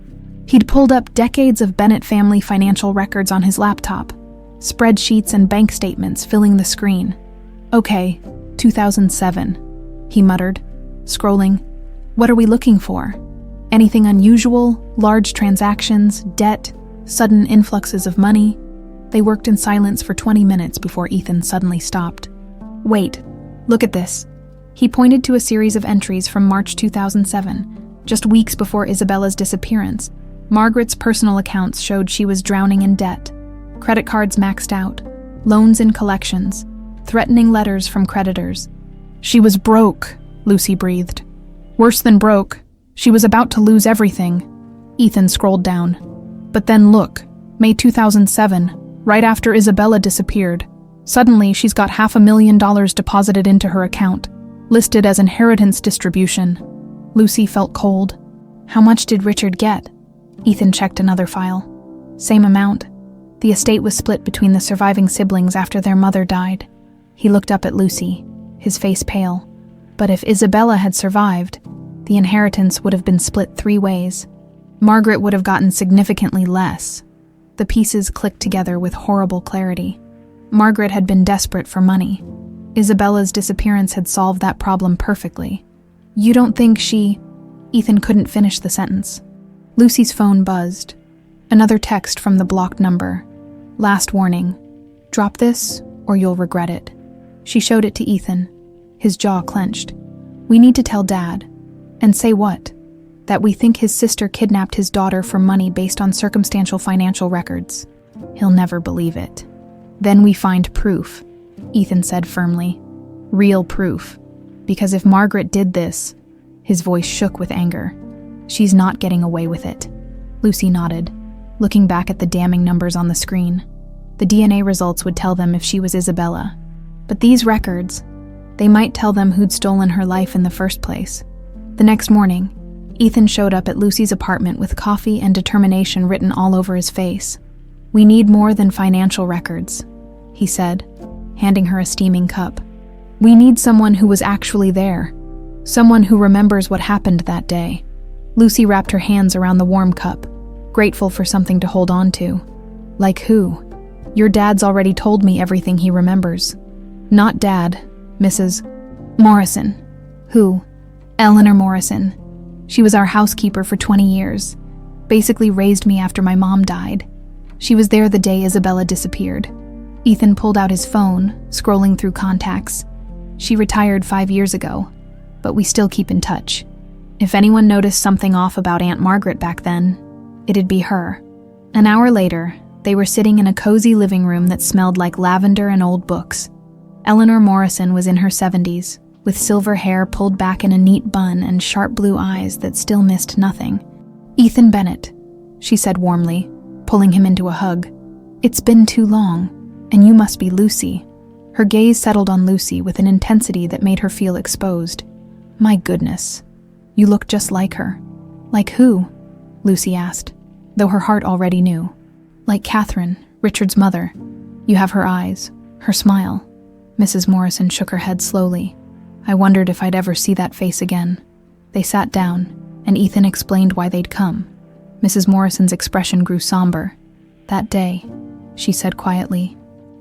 He'd pulled up decades of Bennett family financial records on his laptop, spreadsheets and bank statements filling the screen. "Okay, 2007, he muttered, scrolling. "What are we looking for? Anything unusual? Large transactions, debt, sudden influxes of money?" They worked in silence for 20 minutes before Ethan suddenly stopped. "Wait, look at this." He pointed to a series of entries from March 2007, just weeks before Isabella's disappearance. Margaret's personal accounts showed she was drowning in debt. Credit cards maxed out, loans in collections, threatening letters from creditors. "She was broke," Lucy breathed. "Worse than broke. She was about to lose everything." Ethan scrolled down. "But then look, May 2007, right after Isabella disappeared. Suddenly, she's got $500,000 deposited into her account, listed as inheritance distribution." Lucy felt cold. How much did Richard get? Ethan checked another file. Same amount. The estate was split between the surviving siblings after their mother died. He looked up at Lucy, his face pale. But if Isabella had survived, the inheritance would have been split 3 ways. Margaret would have gotten significantly less. The pieces clicked together with horrible clarity. Margaret had been desperate for money. Isabella's disappearance had solved that problem perfectly. "You don't think she—" Ethan couldn't finish the sentence. Lucy's phone buzzed. Another text from the blocked number. "Last warning. Drop this, or you'll regret it." She showed it to Ethan. His jaw clenched. "We need to tell Dad." "And say what?" "That we think his sister kidnapped his daughter for money based on circumstantial financial records." "He'll never believe it." "Then we find proof," Ethan said firmly. Real proof. Because if Margaret did this, his voice shook with anger. She's not getting away with it. Lucy nodded, looking back at the damning numbers on the screen. The DNA results would tell them if she was Isabella. But these records, they might tell them who'd stolen her life in the first place. The next morning, Ethan showed up at Lucy's apartment with coffee and determination written all over his face. "We need more than financial records," he said, handing her a steaming cup. "We need someone who was actually there, someone who remembers what happened that day." Lucy wrapped her hands around the warm cup, grateful for something to hold on to. "Like who? Your dad's already told me everything he remembers." "Not Dad, Mrs. Morrison." "Who?" "Eleanor Morrison. She was our housekeeper for 20 years. Basically raised me after my mom died. She was there the day Isabella disappeared." Ethan pulled out his phone, scrolling through contacts. "She retired 5 years ago, but we still keep in touch. If anyone noticed something off about Aunt Margaret back then, it'd be her." An hour later, they were sitting in a cozy living room that smelled like lavender and old books. Eleanor Morrison was in her 70s, with silver hair pulled back in a neat bun and sharp blue eyes that still missed nothing. "Ethan Bennett," she said warmly, pulling him into a hug. "It's been too long, and you must be Lucy." Her gaze settled on Lucy with an intensity that made her feel exposed. "My goodness, you look just like her." "Like who?" Lucy asked, though her heart already knew. "Like Catherine, Richard's mother. You have her eyes, her smile." Mrs. Morrison shook her head slowly. "I wondered if I'd ever see that face again." They sat down, and Ethan explained why they'd come. Mrs. Morrison's expression grew somber. "That day," she said quietly.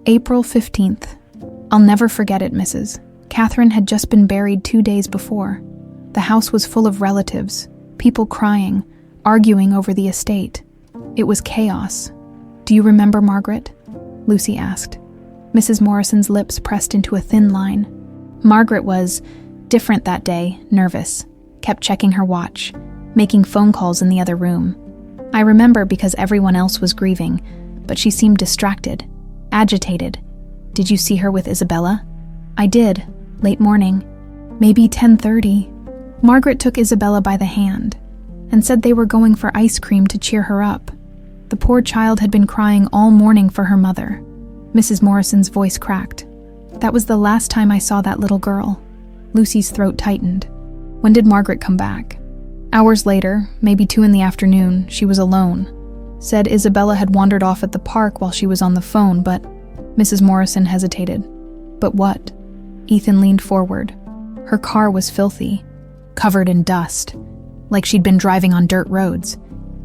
"April 15th. I'll never forget it, Mrs. Catherine had just been buried 2 days before. The house was full of relatives, people crying, arguing over the estate. It was chaos. Do you remember Margaret?" Lucy asked. Mrs. Morrison's lips pressed into a thin line. Margaret was different that day, nervous, kept checking her watch, making phone calls in the other room. "I remember because everyone else was grieving, but she seemed distracted, agitated." "Did you see her with Isabella?" "I did, late morning, maybe 10:30. Margaret took Isabella by the hand and said they were going for ice cream to cheer her up. The poor child had been crying all morning for her mother." Mrs. Morrison's voice cracked. "That was the last time I saw that little girl." Lucy's throat tightened. "When did Margaret come back?" "Hours later, maybe 2 in the afternoon, she was alone. Said Isabella had wandered off at the park while she was on the phone, but..." Mrs. Morrison hesitated. "But what?" Ethan leaned forward. "Her car was filthy, covered in dust, like she'd been driving on dirt roads,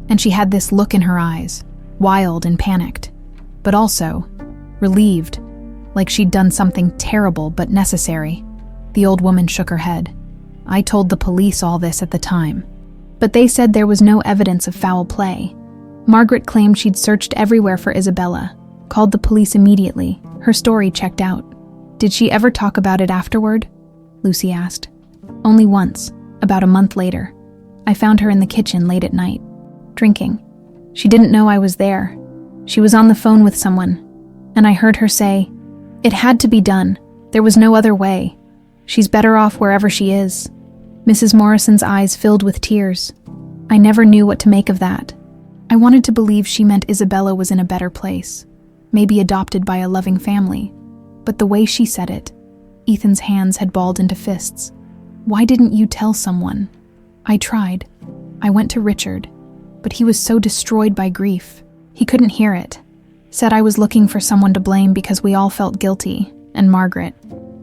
and she had this look in her eyes, wild and panicked, but also relieved, like she'd done something terrible but necessary." The old woman shook her head. "I told the police all this at the time, but they said there was no evidence of foul play. Margaret claimed she'd searched everywhere for Isabella, called the police immediately. Her story checked out." "Did she ever talk about it afterward?" Lucy asked. "Only once, about a month later. I found her in the kitchen late at night, drinking. She didn't know I was there. She was on the phone with someone, and I heard her say, 'It had to be done. There was no other way. She's better off wherever she is.'" Mrs. Morrison's eyes filled with tears. "I never knew what to make of that. I wanted to believe she meant Isabella was in a better place, maybe adopted by a loving family. But the way she said it," Ethan's hands had balled into fists. "Why didn't you tell someone?" "I tried. I went to Richard, but he was so destroyed by grief. He couldn't hear it. Said I was looking for someone to blame because we all felt guilty, and Margaret.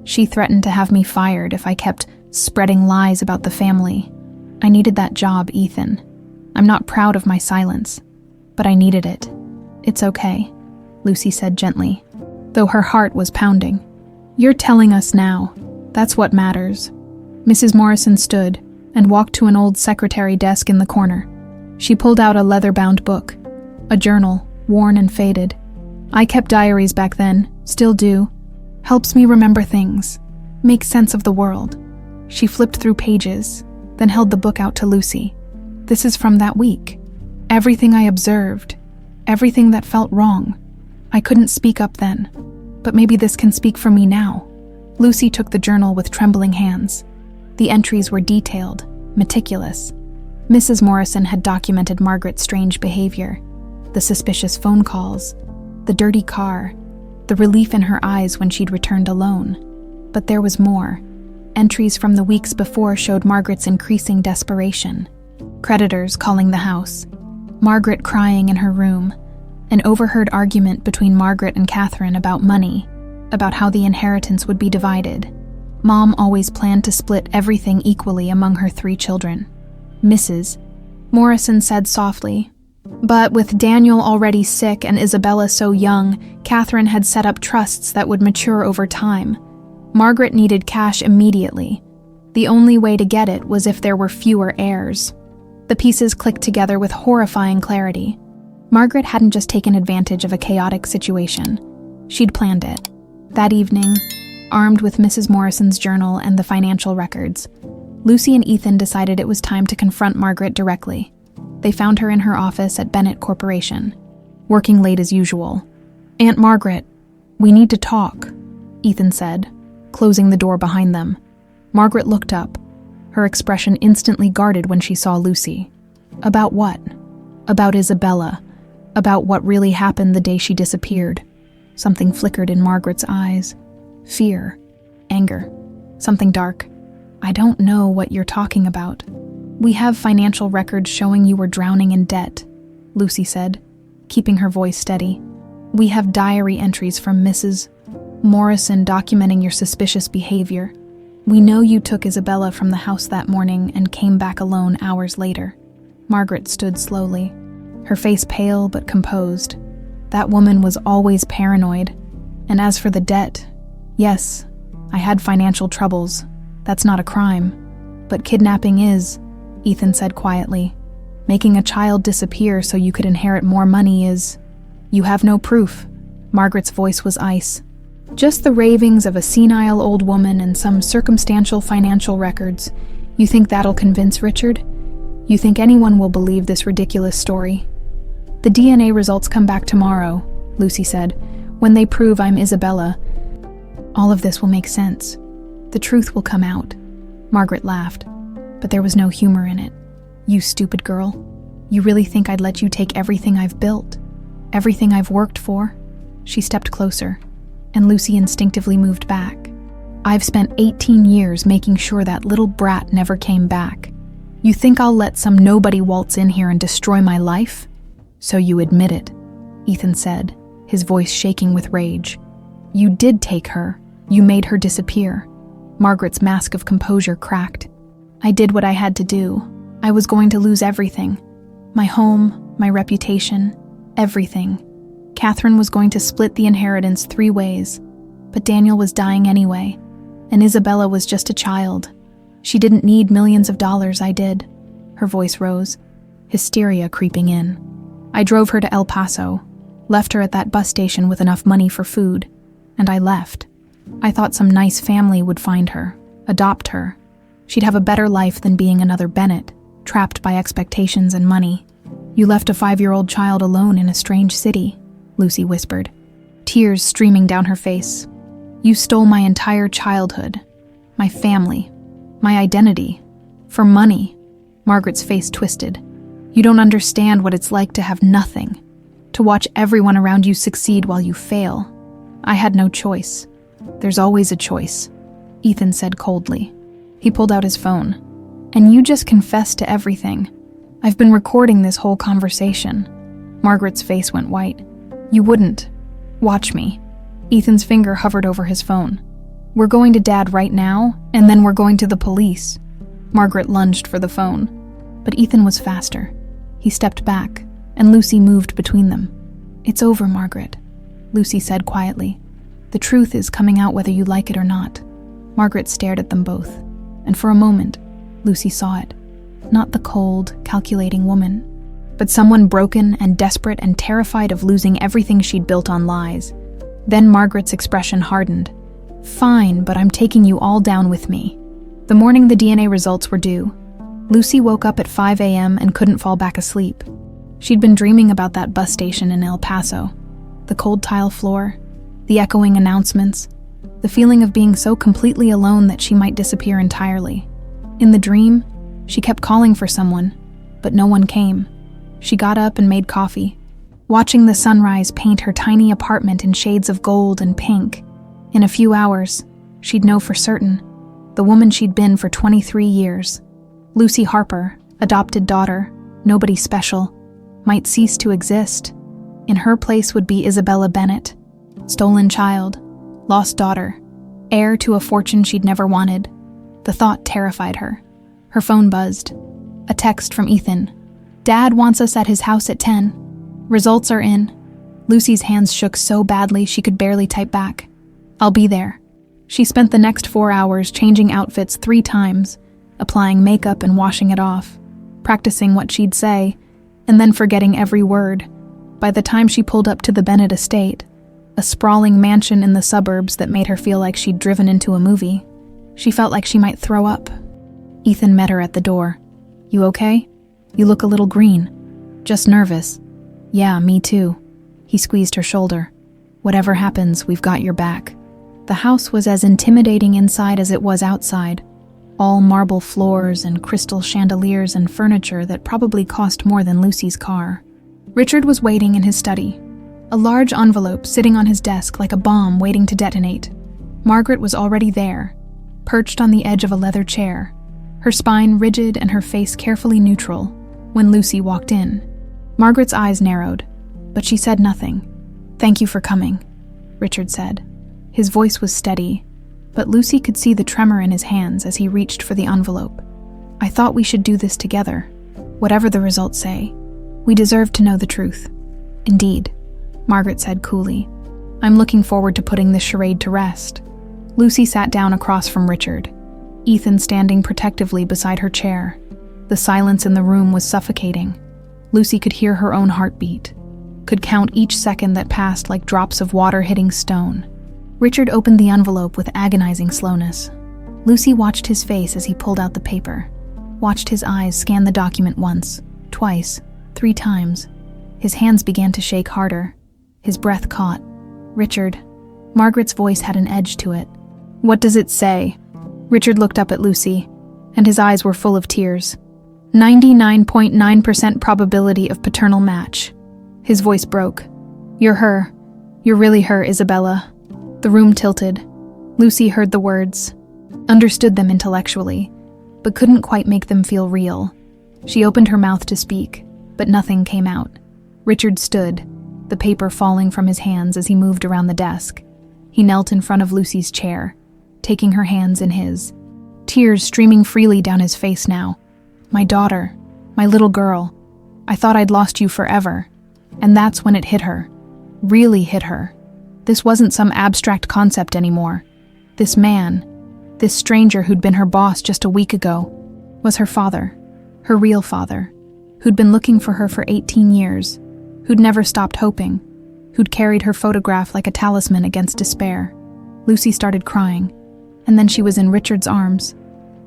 She threatened to have me fired if I kept spreading lies about the family. I needed that job, Ethan. I'm not proud of my silence, but I needed it." "It's okay," Lucy said gently, though her heart was pounding. "You're telling us now. That's what matters." Mrs. Morrison stood and walked to an old secretary desk in the corner. She pulled out a leather-bound book, a journal, worn and faded. "I kept diaries back then, still do. Helps me remember things, make sense of the world." She flipped through pages, then held the book out to Lucy. "This is from that week. Everything I observed, everything that felt wrong. I couldn't speak up then, but maybe this can speak for me now." Lucy took the journal with trembling hands. The entries were detailed, meticulous. Mrs. Morrison had documented Margaret's strange behavior, the suspicious phone calls, the dirty car, the relief in her eyes when she'd returned alone. But there was more. Entries from the weeks before showed Margaret's increasing desperation. Creditors calling the house, Margaret crying in her room, an overheard argument between Margaret and Catherine about money, about how the inheritance would be divided. Mom always planned to split everything equally among her 3 children. Mrs. Morrison said softly, but with Daniel already sick and Isabella so young, Catherine had set up trusts that would mature over time. Margaret needed cash immediately. The only way to get it was if there were fewer heirs. The pieces clicked together with horrifying clarity. Margaret hadn't just taken advantage of a chaotic situation. She'd planned it. That evening, armed with Mrs. Morrison's journal and the financial records, Lucy and Ethan decided it was time to confront Margaret directly. They found her in her office at Bennett Corporation, working late as usual. "Aunt Margaret, we need to talk," Ethan said, closing the door behind them. Margaret looked up, her expression instantly guarded when she saw Lucy. About what? About Isabella. About what really happened the day she disappeared. Something flickered in Margaret's eyes. Fear. Anger. Something dark. "I don't know what you're talking about. We have financial records showing you were drowning in debt," Lucy said, keeping her voice steady. "We have diary entries from Mrs. Morrison documenting your suspicious behavior. We know you took Isabella from the house that morning and came back alone hours later." Margaret stood slowly, her face pale but composed. That woman was always paranoid. And as for the debt, yes, I had financial troubles. That's not a crime. But kidnapping is, Ethan said quietly. Making a child disappear so you could inherit more money is... You have no proof. Margaret's voice was ice. Just the ravings of a senile old woman and some circumstantial financial records. You think that'll convince Richard? You think anyone will believe this ridiculous story? "The DNA results come back tomorrow," Lucy said. "When they prove I'm Isabella, all of this will make sense. The truth will come out." Margaret laughed, but there was no humor in it. "You stupid girl. You really think I'd let you take everything I've built? Everything I've worked for?" She stepped closer, and Lucy instinctively moved back. "I've spent 18 years making sure that little brat never came back. You think I'll let some nobody waltz in here and destroy my life? So you admit it," Ethan said, his voice shaking with rage. "You did take her. You made her disappear." Margaret's mask of composure cracked. "I did what I had to do. I was going to lose everything. My home, my reputation, everything. Catherine was going to split the inheritance 3 ways, but Daniel was dying anyway, and Isabella was just a child. She didn't need millions of dollars, I did." Her voice rose, hysteria creeping in. "I drove her to El Paso, left her at that bus station with enough money for food, and I left. I thought some nice family would find her, adopt her. She'd have a better life than being another Bennett, trapped by expectations and money. You left a 5-year-old child alone in a strange city," Lucy whispered, tears streaming down her face. "You stole my entire childhood, my family, my identity, for money." Margaret's face twisted. "You don't understand what it's like to have nothing, to watch everyone around you succeed while you fail. I had no choice. There's always a choice," Ethan said coldly. He pulled out his phone. "And you just confessed to everything. I've been recording this whole conversation." Margaret's face went white. "You wouldn't. Watch me." Ethan's finger hovered over his phone. "We're going to Dad right now, and then we're going to the police." Margaret lunged for the phone, but Ethan was faster. He stepped back, and Lucy moved between them. "It's over, Margaret," Lucy said quietly. "The truth is coming out whether you like it or not." Margaret stared at them both, and for a moment, Lucy saw it. Not the cold, calculating woman, but someone broken and desperate and terrified of losing everything she'd built on lies. Then Margaret's expression hardened. "Fine, but I'm taking you all down with me." The morning the DNA results were due, Lucy woke up at 5 a.m. and couldn't fall back asleep. She'd been dreaming about that bus station in El Paso. The cold tile floor, the echoing announcements, the feeling of being so completely alone that she might disappear entirely. In the dream, she kept calling for someone, but no one came. She got up and made coffee, watching the sunrise paint her tiny apartment in shades of gold and pink. In a few hours, she'd know for certain, the woman she'd been for 23 years. Lucy Harper, adopted daughter, nobody special, might cease to exist. In her place would be Isabella Bennett, stolen child, lost daughter, heir to a fortune she'd never wanted. The thought terrified her. Her phone buzzed. A text from Ethan. "Dad wants us at his house at 10. Results are in." Lucy's hands shook so badly she could barely type back. "I'll be there." She spent the next 4 hours changing outfits 3 times, applying makeup and washing it off, practicing what she'd say, and then forgetting every word. By the time she pulled up to the Bennett estate, a sprawling mansion in the suburbs that made her feel like she'd driven into a movie, she felt like she might throw up. Ethan met her at the door. "You okay? You look a little green." "Just nervous." "Yeah, me too." He squeezed her shoulder. "Whatever happens, we've got your back." The house was as intimidating inside as it was outside. All marble floors and crystal chandeliers and furniture that probably cost more than Lucy's car. Richard was waiting in his study, a large envelope sitting on his desk like a bomb waiting to detonate. Margaret was already there, perched on the edge of a leather chair, her spine rigid and her face carefully neutral, when Lucy walked in. Margaret's eyes narrowed, but she said nothing. "Thank you for coming," Richard said. His voice was steady, but Lucy could see the tremor in his hands as he reached for the envelope. "I thought we should do this together. Whatever the results say, we deserve to know the truth." "Indeed," Margaret said coolly. "I'm looking forward to putting this charade to rest." Lucy sat down across from Richard, Ethan standing protectively beside her chair. The silence in the room was suffocating. Lucy could hear her own heartbeat, could count each second that passed like drops of water hitting stone. Richard opened the envelope with agonizing slowness. Lucy watched his face as he pulled out the paper, watched his eyes scan the document once, twice, 3 times. His hands began to shake harder. His breath caught. "Richard." Margaret's voice had an edge to it. "What does it say?" Richard looked up at Lucy, and his eyes were full of tears. 99.9% probability of paternal match. His voice broke. "You're her. You're really her, Isabella." The room tilted. Lucy heard the words, understood them intellectually, but couldn't quite make them feel real. She opened her mouth to speak, but nothing came out. Richard stood, the paper falling from his hands as he moved around the desk. He knelt in front of Lucy's chair, taking her hands in his, tears streaming freely down his face now. "My daughter, my little girl. I thought I'd lost you forever." And that's when it hit her. Really hit her. This wasn't some abstract concept anymore. This man, this stranger who'd been her boss just a week ago, was her father, her real father, who'd been looking for her for 18 years, who'd never stopped hoping, who'd carried her photograph like a talisman against despair. Lucy started crying, and then she was in Richard's arms,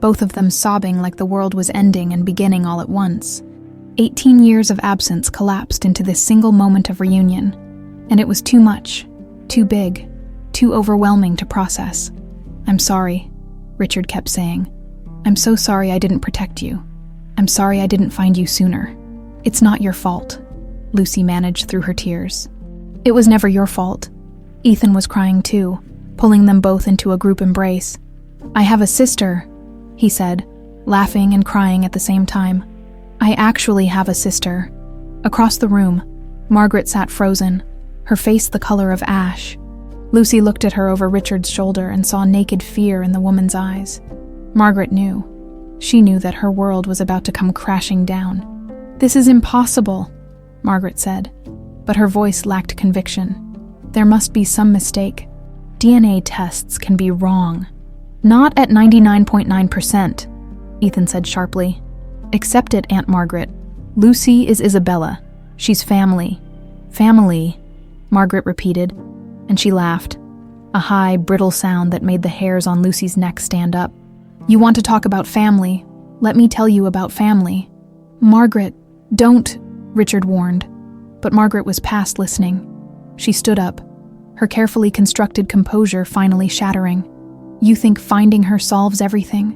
both of them sobbing like the world was ending and beginning all at once. 18 years of absence collapsed into this single moment of reunion, and it was too much. Too big, too overwhelming to process. "I'm sorry," Richard kept saying. "I'm so sorry I didn't protect you. I'm sorry I didn't find you sooner." "It's not your fault," Lucy managed through her tears. "It was never your fault." Ethan was crying too, pulling them both into a group embrace. "I have a sister," he said, laughing and crying at the same time. "I actually have a sister." Across the room, Margaret sat frozen, her face the color of ash. Lucy looked at her over Richard's shoulder and saw naked fear in the woman's eyes. Margaret knew. She knew that her world was about to come crashing down. "This is impossible," Margaret said, but her voice lacked conviction. "There must be some mistake. DNA tests can be wrong." "Not at 99.9%, Ethan said sharply. "Accept it, Aunt Margaret. Lucy is Isabella. She's family." "Family," Margaret repeated, and she laughed, a high, brittle sound that made the hairs on Lucy's neck stand up. "You want to talk about family? Let me tell you about family." "Margaret, don't," Richard warned, but Margaret was past listening. She stood up, her carefully constructed composure finally shattering. "You think finding her solves everything?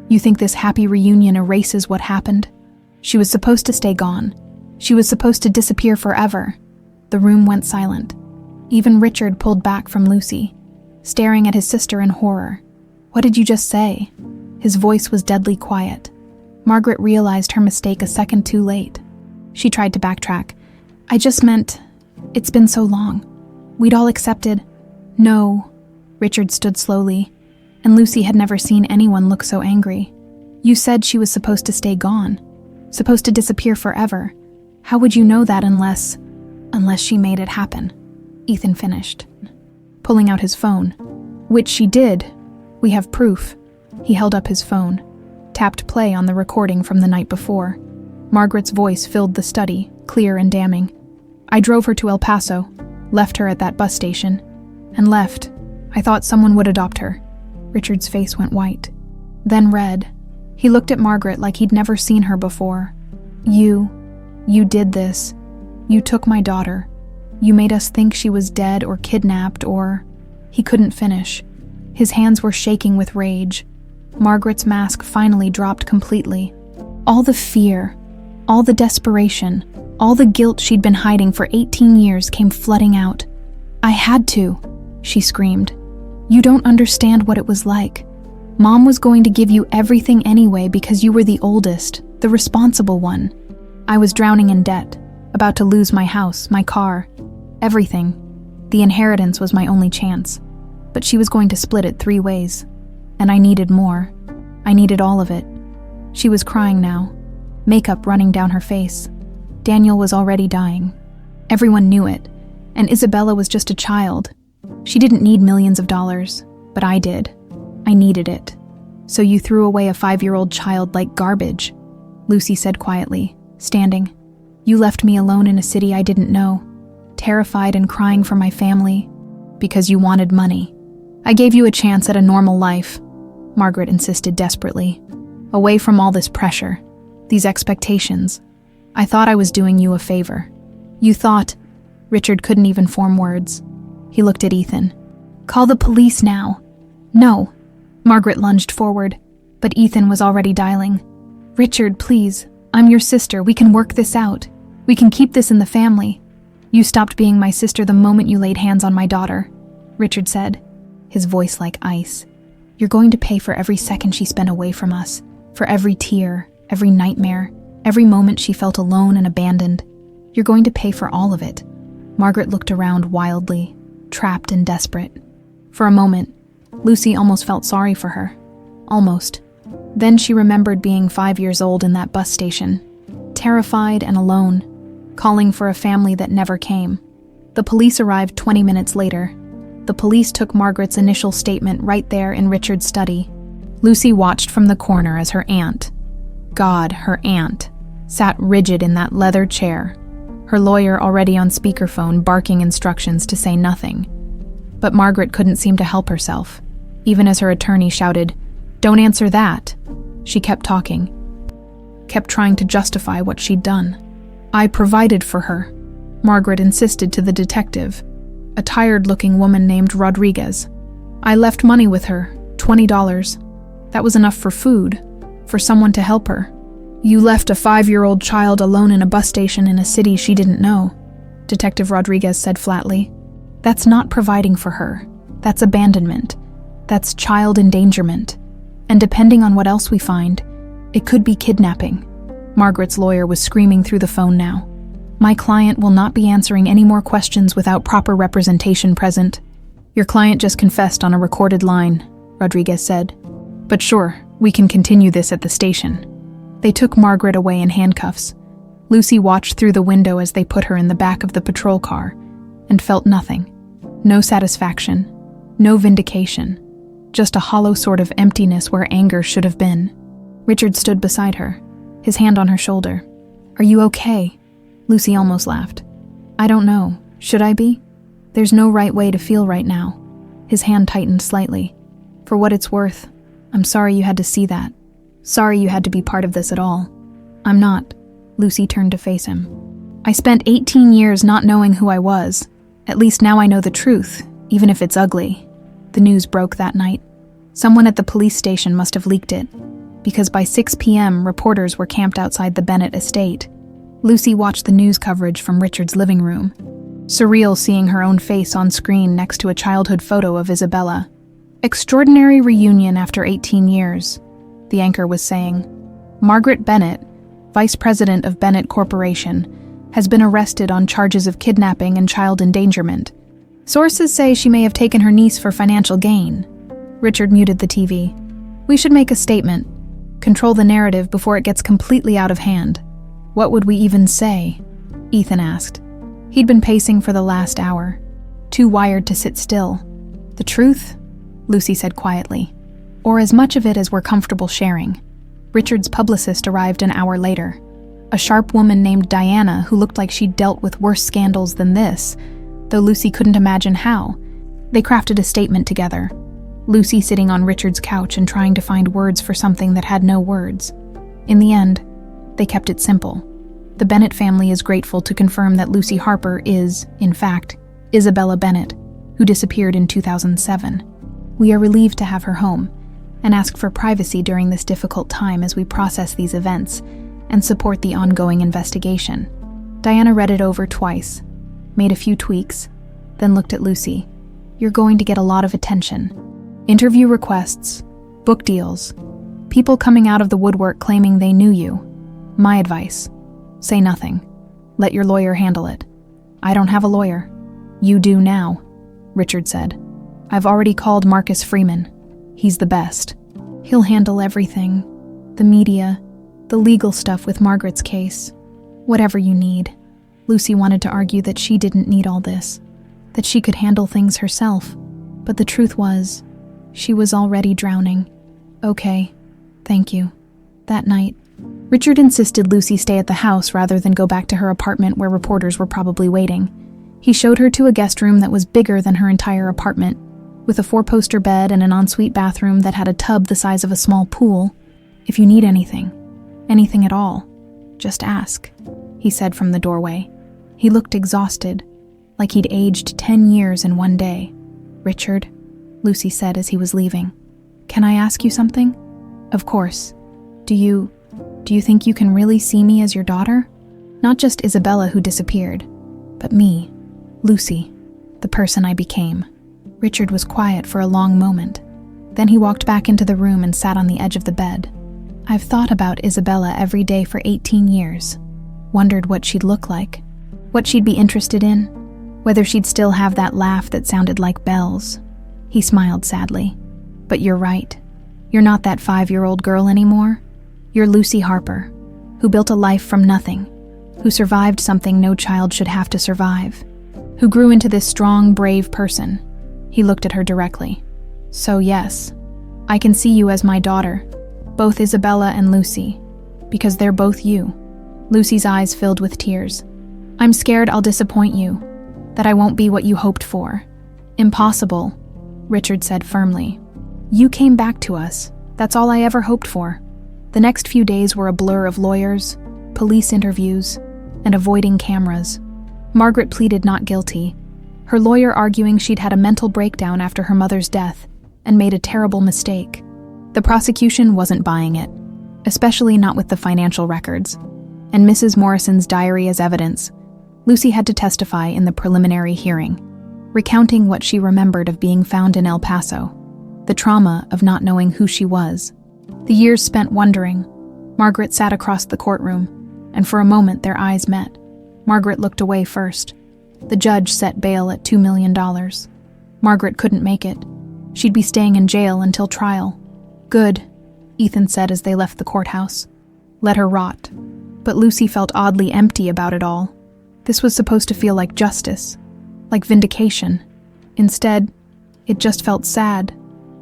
You think this happy reunion erases what happened? She was supposed to stay gone. She was supposed to disappear forever." The room went silent. Even Richard pulled back from Lucy, staring at his sister in horror. "What did you just say?" His voice was deadly quiet. Margaret realized her mistake a second too late. She tried to backtrack. "I just meant, it's been so long. We'd all accepted." "No." Richard stood slowly, and Lucy had never seen anyone look so angry. "You said she was supposed to stay gone, supposed to disappear forever. How would you know that unless she made it happen?" Ethan finished, pulling out his phone. "Which she did. We have proof." He held up his phone, tapped play on the recording from the night before. Margaret's voice filled the study, clear and damning. "I drove her to El Paso, left her at that bus station, and left. I thought someone would adopt her." Richard's face went white, then red. He looked at Margaret like he'd never seen her before. You did this. You took my daughter. You made us think she was dead or kidnapped or..." He couldn't finish. His hands were shaking with rage. Margaret's mask finally dropped completely. All the fear, all the desperation, all the guilt she'd been hiding for 18 years came flooding out. "I had to," she screamed. "You don't understand what it was like. Mom was going to give you everything anyway because you were the oldest, the responsible one. I was drowning in debt, about to lose my house, my car, everything. The inheritance was my only chance. But she was going to split it 3 ways. And I needed more. I needed all of it." She was crying now, makeup running down her face. Daniel was already dying. Everyone knew it, and Isabella was just a child. She didn't need millions of dollars, but I did. I needed it. "So you threw away a 5-year-old child like garbage," Lucy said quietly, standing. "You left me alone in a city I didn't know, terrified and crying for my family, because you wanted money. I gave you a chance at a normal life," Margaret insisted desperately. "Away from all this pressure, these expectations. I thought I was doing you a favor. You thought..." Richard couldn't even form words. He looked at Ethan. "Call the police now." "No." Margaret lunged forward, but Ethan was already dialing. "Richard, please. I'm your sister. We can work this out. We can keep this in the family." "You stopped being my sister the moment you laid hands on my daughter," Richard said, his voice like ice. "You're going to pay for every second she spent away from us, for every tear, every nightmare, every moment she felt alone and abandoned. You're going to pay for all of it." Margaret looked around wildly, trapped and desperate. For a moment, Lucy almost felt sorry for her. Almost. Then she remembered being 5 years old in that bus station, terrified and alone, calling for a family that never came. The police arrived 20 minutes later. The police took Margaret's initial statement right there in Richard's study. Lucy watched from the corner as her aunt, her aunt, sat rigid in that leather chair, her lawyer already on speakerphone barking instructions to say nothing. But Margaret couldn't seem to help herself, even as her attorney shouted, "Don't answer that." She kept talking, kept trying to justify what she'd done. "I provided for her," Margaret insisted to the detective, a tired-looking woman named Rodriguez. "I left money with her, $20. That was enough for food, for someone to help her." "You left a 5-year-old child alone in a bus station in a city she didn't know," Detective Rodriguez said flatly. "That's not providing for her. That's abandonment. That's child endangerment. And depending on what else we find, it could be kidnapping." Margaret's lawyer was screaming through the phone now. "My client will not be answering any more questions without proper representation present." "Your client just confessed on a recorded line," Rodriguez said. "But sure, we can continue this at the station." They took Margaret away in handcuffs. Lucy watched through the window as they put her in the back of the patrol car and felt nothing. No satisfaction, no vindication, just a hollow sort of emptiness where anger should have been. Richard stood beside her, his hand on her shoulder. "Are you okay?" Lucy almost laughed. "I don't know. Should I be? There's no right way to feel right now." His hand tightened slightly. "For what it's worth, I'm sorry you had to see that. Sorry you had to be part of this at all." "I'm not." Lucy turned to face him. "I spent 18 years not knowing who I was. At least now I know the truth, even if it's ugly. The news broke that night. Someone at the police station must have leaked it, because by 6 p.m. reporters were camped outside the Bennett estate. Lucy watched the news coverage from Richard's living room. Surreal seeing her own face on screen next to a childhood photo of Isabella. Extraordinary reunion after 18 years, the anchor was saying. Margaret Bennett, vice president of Bennett Corporation, has been arrested on charges of kidnapping and child endangerment. Sources say she may have taken her niece for financial gain. Richard muted the TV. We should make a statement. Control the narrative before it gets completely out of hand. What would we even say? Ethan asked. He'd been pacing for the last hour, too wired to sit still. The truth? Lucy said quietly. Or as much of it as we're comfortable sharing. Richard's publicist arrived an hour later. A sharp woman named Diana who looked like she'd dealt with worse scandals than this, though Lucy couldn't imagine how. They crafted a statement together. Lucy sitting on Richard's couch and trying to find words for something that had no words. In the end, they kept it simple. The Bennett family is grateful to confirm that Lucy Harper is, in fact, Isabella Bennett, who disappeared in 2007. We are relieved to have her home, and ask for privacy during this difficult time as we process these events and support the ongoing investigation. Diana read it over twice, made a few tweaks, then looked at Lucy. You're going to get a lot of attention. Interview requests, book deals, people coming out of the woodwork claiming they knew you. My advice, say nothing. Let your lawyer handle it. I don't have a lawyer. You do now, Richard said. I've already called Marcus Freeman. He's the best. He'll handle everything. The media, the legal stuff with Margaret's case. Whatever you need. Lucy wanted to argue that she didn't need all this, that she could handle things herself. But the truth was, she was already drowning. Okay, thank you. That night, Richard insisted Lucy stay at the house rather than go back to her apartment where reporters were probably waiting. He showed her to a guest room that was bigger than her entire apartment, with a 4-poster bed and an ensuite bathroom that had a tub the size of a small pool. If you need anything at all, just ask, he said from the doorway. He looked exhausted, like he'd aged 10 years in one day. Richard, Lucy said as he was leaving, can I ask you something? Of course. Do you think you can really see me as your daughter? Not just Isabella who disappeared, but me, Lucy, the person I became. Richard was quiet for a long moment. Then he walked back into the room and sat on the edge of the bed. I've thought about Isabella every day for 18 years. Wondered what she'd look like, what she'd be interested in, whether she'd still have that laugh that sounded like bells. He smiled sadly. But you're right. You're not that 5-year-old girl anymore. You're Lucy Harper, who built a life from nothing, who survived something no child should have to survive, who grew into this strong, brave person. He looked at her directly. So yes, I can see you as my daughter, both Isabella and Lucy, because they're both you. Lucy's eyes filled with tears. I'm scared I'll disappoint you, that I won't be what you hoped for. Impossible, Richard said firmly. You came back to us. That's all I ever hoped for. The next few days were a blur of lawyers, police interviews, and avoiding cameras. Margaret pleaded not guilty, her lawyer arguing she'd had a mental breakdown after her mother's death and made a terrible mistake. The prosecution wasn't buying it, especially not with the financial records, and Mrs. Morrison's diary as evidence. Lucy had to testify in the preliminary hearing, recounting what she remembered of being found in El Paso, the trauma of not knowing who she was. The years spent wondering. Margaret sat across the courtroom, and for a moment their eyes met. Margaret looked away first. The judge set bail at $2 million. Margaret couldn't make it. She'd be staying in jail until trial. Good, Ethan said as they left the courthouse. Let her rot. But Lucy felt oddly empty about it all. This was supposed to feel like justice, like vindication. Instead, it just felt sad.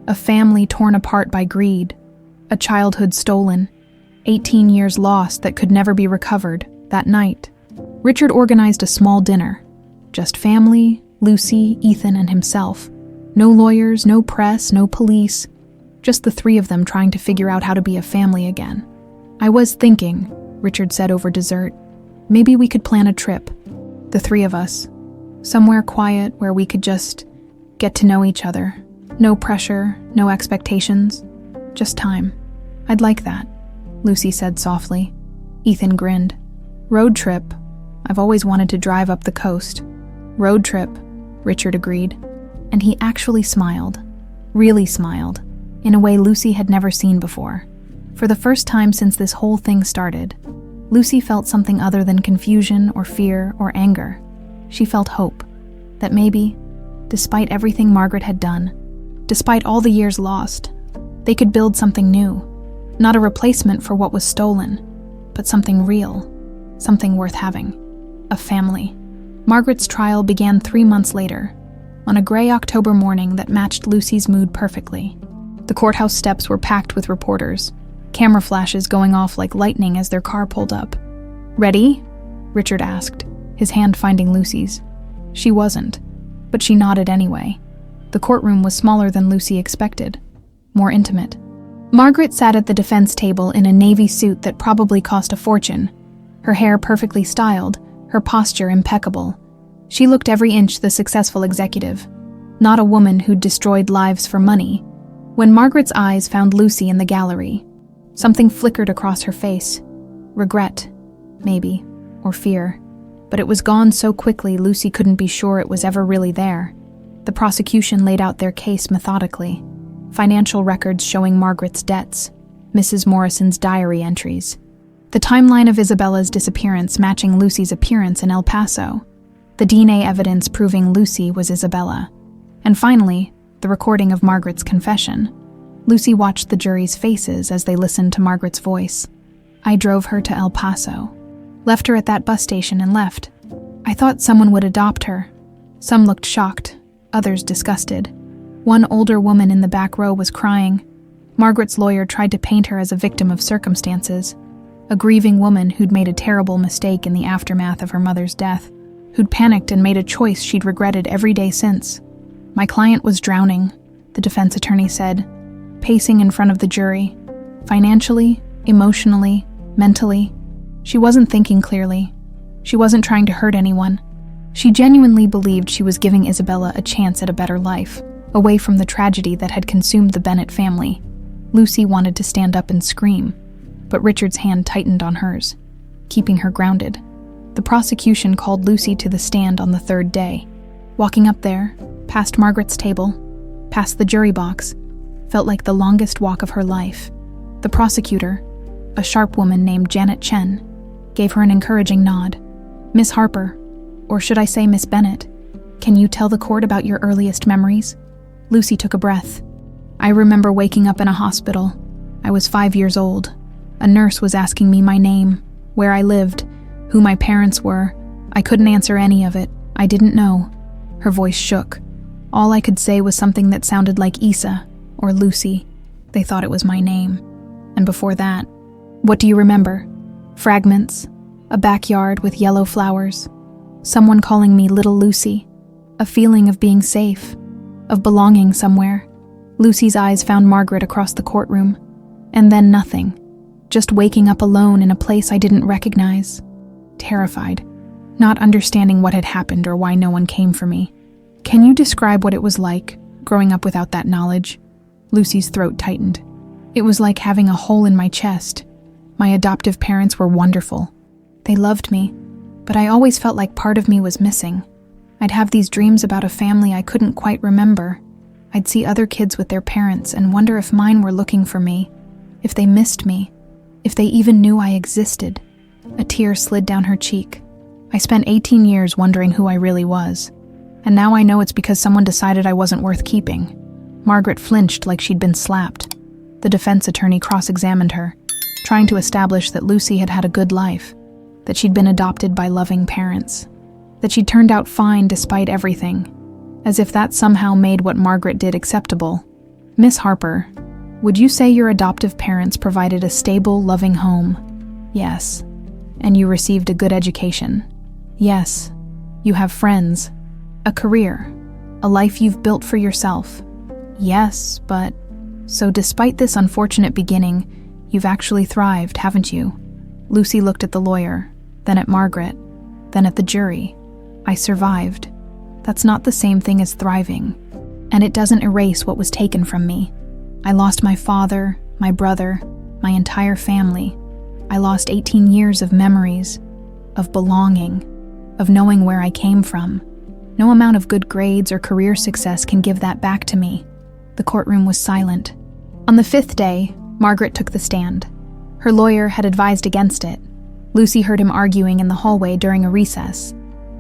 A family torn apart by greed. A childhood stolen. 18 years lost that could never be recovered that night. Richard organized a small dinner. Just family, Lucy, Ethan, and himself. No lawyers, no press, no police. Just the three of them trying to figure out how to be a family again. I was thinking, Richard said over dessert, maybe we could plan a trip. The three of us. Somewhere quiet where we could just get to know each other. No pressure, no expectations, just time. I'd like that, Lucy said softly. Ethan grinned. Road trip. I've always wanted to drive up the coast. Road trip, Richard agreed. And he actually smiled. Really smiled. In a way Lucy had never seen before. For the first time since this whole thing started, Lucy felt something other than confusion or fear or anger. She felt hope. That maybe, despite everything Margaret had done, despite all the years lost, they could build something new. Not a replacement for what was stolen, but something real, something worth having. A family. Margaret's trial began 3 months later, on a gray October morning that matched Lucy's mood perfectly. The courthouse steps were packed with reporters, camera flashes going off like lightning as their car pulled up. "Ready?" Richard asked, his hand finding Lucy's. She wasn't, but she nodded anyway. The courtroom was smaller than Lucy expected, more intimate. Margaret sat at the defense table in a navy suit that probably cost a fortune, her hair perfectly styled, her posture impeccable. She looked every inch the successful executive, not a woman who'd destroyed lives for money. When Margaret's eyes found Lucy in the gallery, something flickered across her face. Regret, maybe, or fear. But it was gone so quickly Lucy couldn't be sure it was ever really there. The prosecution laid out their case methodically. Financial records showing Margaret's debts, Mrs. Morrison's diary entries, the timeline of Isabella's disappearance matching Lucy's appearance in El Paso, the DNA evidence proving Lucy was Isabella, and finally, the recording of Margaret's confession. Lucy watched the jury's faces as they listened to Margaret's voice. "I drove her to El Paso. Left her at that bus station and left. I thought someone would adopt her." Some looked shocked, others disgusted. One older woman in the back row was crying. Margaret's lawyer tried to paint her as a victim of circumstances, a grieving woman who'd made a terrible mistake in the aftermath of her mother's death, who'd panicked and made a choice she'd regretted every day since. "My client was drowning," the defense attorney said, pacing in front of the jury. "Financially, emotionally, mentally. She wasn't thinking clearly. She wasn't trying to hurt anyone. She genuinely believed she was giving Isabella a chance at a better life, away from the tragedy that had consumed the Bennett family." Lucy wanted to stand up and scream, but Richard's hand tightened on hers, keeping her grounded. The prosecution called Lucy to the stand on the third day. Walking up there, past Margaret's table, past the jury box, felt like the longest walk of her life. The prosecutor, a sharp woman named Janet Chen, gave her an encouraging nod. "Miss Harper, or should I say Miss Bennett, can you tell the court about your earliest memories?" Lucy took a breath. "I remember waking up in a hospital. I was 5 years old. A nurse was asking me my name, where I lived, who my parents were. I couldn't answer any of it. I didn't know." Her voice shook. "All I could say was something that sounded like Isa or Lucy. They thought it was my name. And before that, what do you remember? Fragments, a backyard with yellow flowers, someone calling me Little Lucy, a feeling of being safe, of belonging somewhere." Lucy's eyes found Margaret across the courtroom, and then nothing, just waking up alone in a place I didn't recognize. Terrified, not understanding what had happened or why no one came for me. "Can you describe what it was like, growing up without that knowledge?" Lucy's throat tightened. "It was like having a hole in my chest. My adoptive parents were wonderful. They loved me, but I always felt like part of me was missing. I'd have these dreams about a family I couldn't quite remember. I'd see other kids with their parents and wonder if mine were looking for me, if they missed me, if they even knew I existed." A tear slid down her cheek. "I spent 18 years wondering who I really was, and now I know it's because someone decided I wasn't worth keeping." Margaret flinched like she'd been slapped. The defense attorney cross-examined her, trying to establish that Lucy had had a good life, that she'd been adopted by loving parents, that she'd turned out fine despite everything, as if that somehow made what Margaret did acceptable. "Miss Harper, would you say your adoptive parents provided a stable, loving home?" "Yes." "And you received a good education?" "Yes." "You have friends, a career, a life you've built for yourself?" "Yes, but..." "So despite this unfortunate beginning, you've actually thrived, haven't you?" Lucy looked at the lawyer, then at Margaret, then at the jury. "I survived. That's not the same thing as thriving, and it doesn't erase what was taken from me. I lost my father, my brother, my entire family. I lost 18 years of memories, of belonging, of knowing where I came from. No amount of good grades or career success can give that back to me. The courtroom was silent. On the 5th day, Margaret took the stand. Her lawyer had advised against it. Lucy heard him arguing in the hallway during a recess.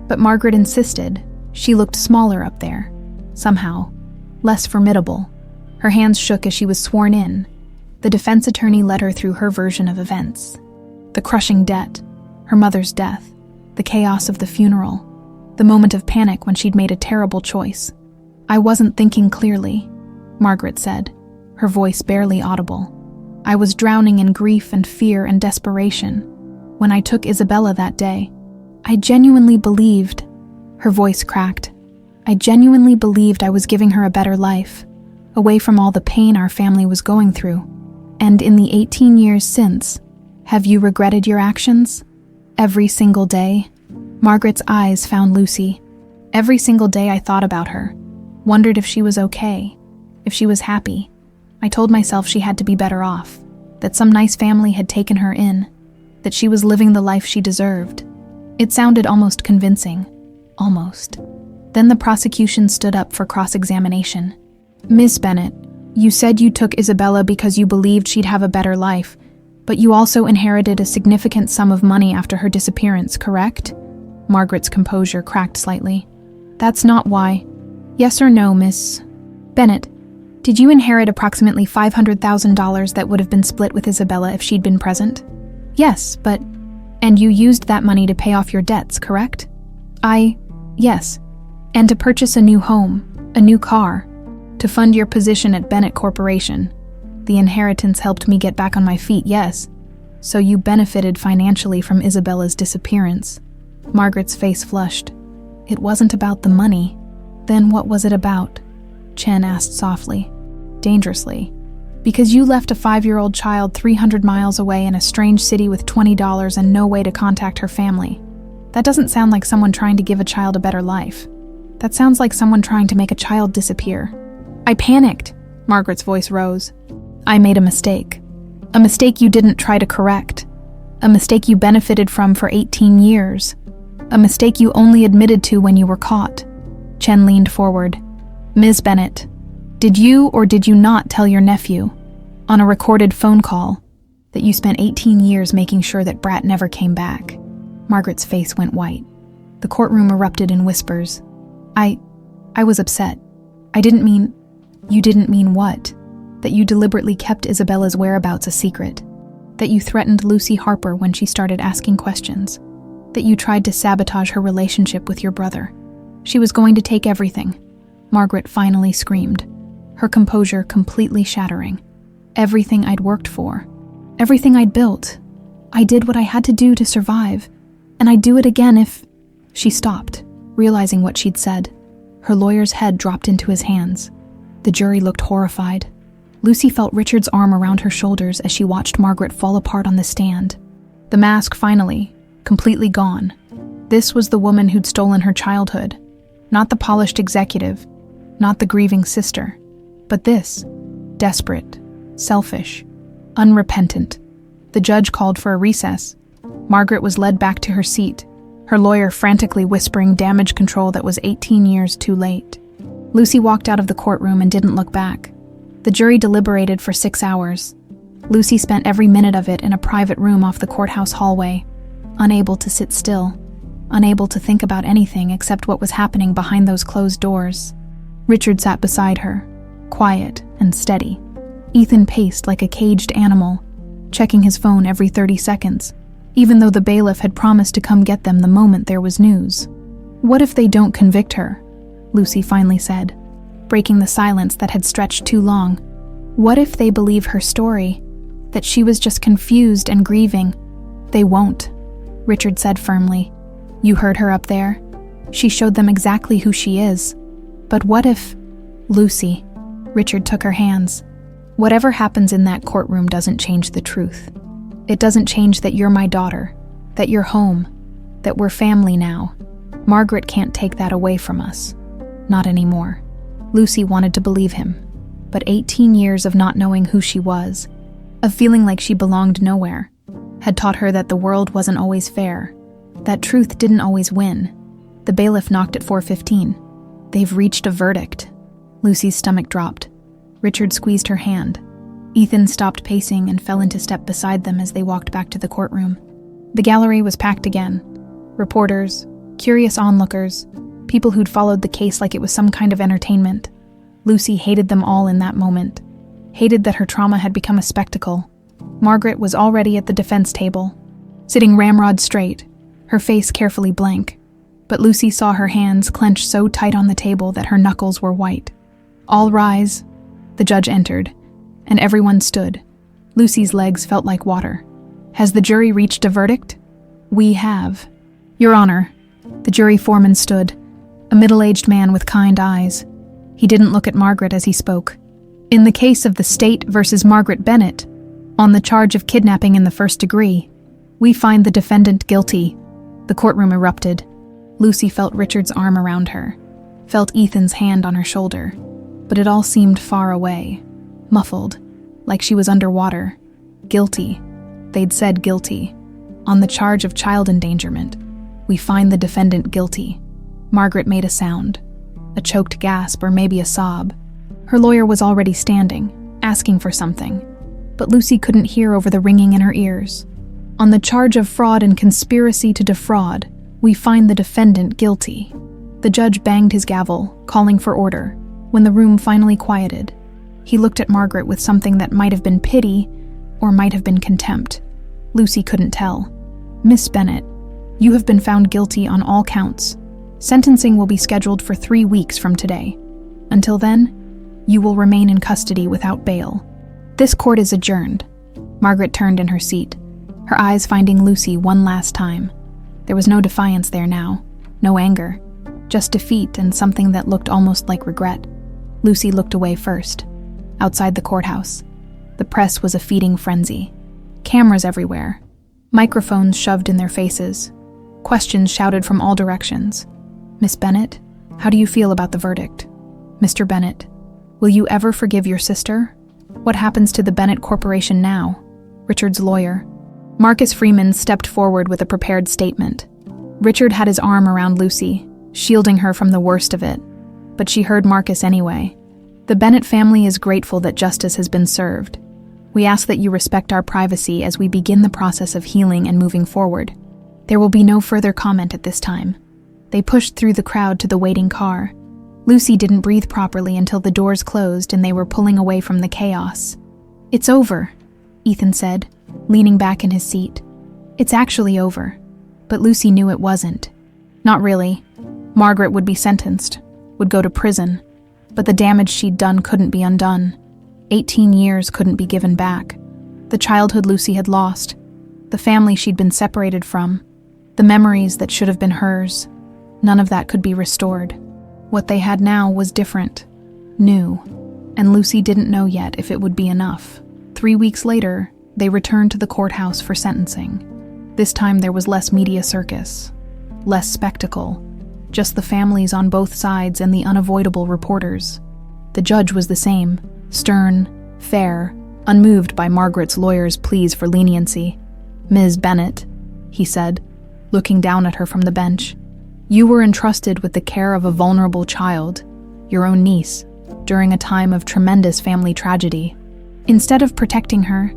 But Margaret insisted. She looked smaller up there, somehow, less formidable. Her hands shook as she was sworn in. The defense attorney led her through her version of events. The crushing debt, her mother's death, the chaos of the funeral, the moment of panic when she'd made a terrible choice. "I wasn't thinking clearly," Margaret said, her voice barely audible. "I was drowning in grief and fear and desperation. When I took Isabella that day, I genuinely believed," her voice cracked, "I genuinely believed I was giving her a better life, away from all the pain our family was going through. And in the 18 years since, have you regretted your actions? Every single day?" Margaret's eyes found Lucy. "Every single day I thought about her, wondered if she was okay, if she was happy. I told myself she had to be better off, that some nice family had taken her in, that she was living the life she deserved." It sounded almost convincing. Almost. Then the prosecution stood up for cross-examination. "Miss Bennett, you said you took Isabella because you believed she'd have a better life, but you also inherited a significant sum of money after her disappearance, correct?" Margaret's composure cracked slightly. "That's not why." "Yes or no, Miss Bennett? Did you inherit approximately $500,000 that would have been split with Isabella if she'd been present?" "Yes, but..." "And you used that money to pay off your debts, correct?" Yes. "And to purchase a new home, a new car, to fund your position at Bennett Corporation. The inheritance helped me get back on my feet, yes. So you benefited financially from Isabella's disappearance." Margaret's face flushed. "It wasn't about the money. Then what was it about?" Chen asked softly, dangerously. "Because you left a 5-year-old child 300 miles away in a strange city with $20 and no way to contact her family. That doesn't sound like someone trying to give a child a better life. That sounds like someone trying to make a child disappear." "I panicked." Margaret's voice rose. "I made a mistake. A mistake you didn't try to correct. A mistake you benefited from for 18 years. A mistake you only admitted to when you were caught." Chen leaned forward. "Ms. Bennett, did you or did you not tell your nephew, on a recorded phone call, that you spent 18 years making sure that Brat never came back?" Margaret's face went white. The courtroom erupted in whispers. I was upset. I didn't mean..." "You didn't mean what?" "That you deliberately kept Isabella's whereabouts a secret. That you threatened Lucy Harper when she started asking questions. That you tried to sabotage her relationship with your brother. She was going to take everything." Margaret finally screamed, her composure completely shattering. "Everything I'd worked for. Everything I'd built. I did what I had to do to survive, and I'd do it again if..." She stopped, realizing what she'd said. Her lawyer's head dropped into his hands. The jury looked horrified. Lucy felt Richard's arm around her shoulders as she watched Margaret fall apart on the stand. The mask finally, completely gone. This was the woman who'd stolen her childhood. Not the polished executive, not the grieving sister, but this, desperate, selfish, unrepentant. The judge called for a recess. Margaret was led back to her seat, her lawyer frantically whispering damage control that was 18 years too late. Lucy walked out of the courtroom and didn't look back. The jury deliberated for 6 hours. Lucy spent every minute of it in a private room off the courthouse hallway, unable to sit still, unable to think about anything except what was happening behind those closed doors. Richard sat beside her, quiet and steady. Ethan paced like a caged animal, checking his phone every 30 seconds, even though the bailiff had promised to come get them the moment there was news. "What if they don't convict her?" Lucy finally said, breaking the silence that had stretched too long. "What if they believe her story, that she was just confused and grieving?" "They won't," Richard said firmly. "You heard her up there. She showed them exactly who she is. But what if..." "Lucy," Richard took her hands. "Whatever happens in that courtroom doesn't change the truth. It doesn't change that you're my daughter, that you're home, that we're family now. Margaret can't take that away from us. Not anymore. Lucy wanted to believe him, but 18 years of not knowing who she was, of feeling like she belonged nowhere, had taught her that the world wasn't always fair, that truth didn't always win. The bailiff knocked at 4:15. They've reached a verdict. Lucy's stomach dropped. Richard squeezed her hand. Ethan stopped pacing and fell into step beside them as they walked back to the courtroom. The gallery was packed again. Reporters, curious onlookers, people who'd followed the case like it was some kind of entertainment. Lucy hated them all in that moment. Hated that her trauma had become a spectacle. Margaret was already at the defense table, sitting ramrod straight, her face carefully blank. But Lucy saw her hands clenched so tight on the table that her knuckles were white. All rise. The judge entered, and everyone stood. Lucy's legs felt like water. Has the jury reached a verdict? We have. Your Honor. The jury foreman stood, a middle-aged man with kind eyes. He didn't look at Margaret as he spoke. In the case of the state versus Margaret Bennett, on the charge of kidnapping in the first degree, we find the defendant guilty. The courtroom erupted. Lucy felt Richard's arm around her, felt Ethan's hand on her shoulder, but it all seemed far away, muffled, like she was underwater. Guilty. They'd said guilty. On the charge of child endangerment, we find the defendant guilty. Margaret made a sound, a choked gasp or maybe a sob. Her lawyer was already standing, asking for something, but Lucy couldn't hear over the ringing in her ears. On the charge of fraud and conspiracy to defraud, we find the defendant guilty. The judge banged his gavel, calling for order. When the room finally quieted, he looked at Margaret with something that might have been pity or might have been contempt. Lucy couldn't tell. Miss Bennett, you have been found guilty on all counts. Sentencing will be scheduled for 3 weeks from today. Until then, you will remain in custody without bail. This court is adjourned. Margaret turned in her seat, her eyes finding Lucy one last time. There was no defiance there now, no anger, just defeat and something that looked almost like regret. Lucy looked away first. Outside the courthouse, the press was a feeding frenzy. Cameras everywhere, microphones shoved in their faces, questions shouted from all directions. Miss Bennett, how do you feel about the verdict? Mr. Bennett, will you ever forgive your sister? What happens to the Bennett Corporation now? Richard's lawyer. Marcus Freeman stepped forward with a prepared statement. Richard had his arm around Lucy, shielding her from the worst of it. But she heard Marcus anyway. The Bennett family is grateful that justice has been served. We ask that you respect our privacy as we begin the process of healing and moving forward. There will be no further comment at this time. They pushed through the crowd to the waiting car. Lucy didn't breathe properly until the doors closed and they were pulling away from the chaos. It's over, Ethan said, leaning back in his seat. It's actually over. But Lucy knew it wasn't. Not really. Margaret would be sentenced, would go to prison, but the damage she'd done couldn't be undone. 18 years couldn't be given back. The childhood Lucy had lost, the family she'd been separated from, the memories that should have been hers, none of that could be restored. What they had now was different, new, and Lucy didn't know yet if it would be enough. 3 weeks later, they returned to the courthouse for sentencing. This time there was less media circus, less spectacle, just the families on both sides and the unavoidable reporters. The judge was the same, stern, fair, unmoved by Margaret's lawyer's pleas for leniency. Ms. Bennett, he said, looking down at her from the bench, you were entrusted with the care of a vulnerable child, your own niece, during a time of tremendous family tragedy. Instead of protecting her,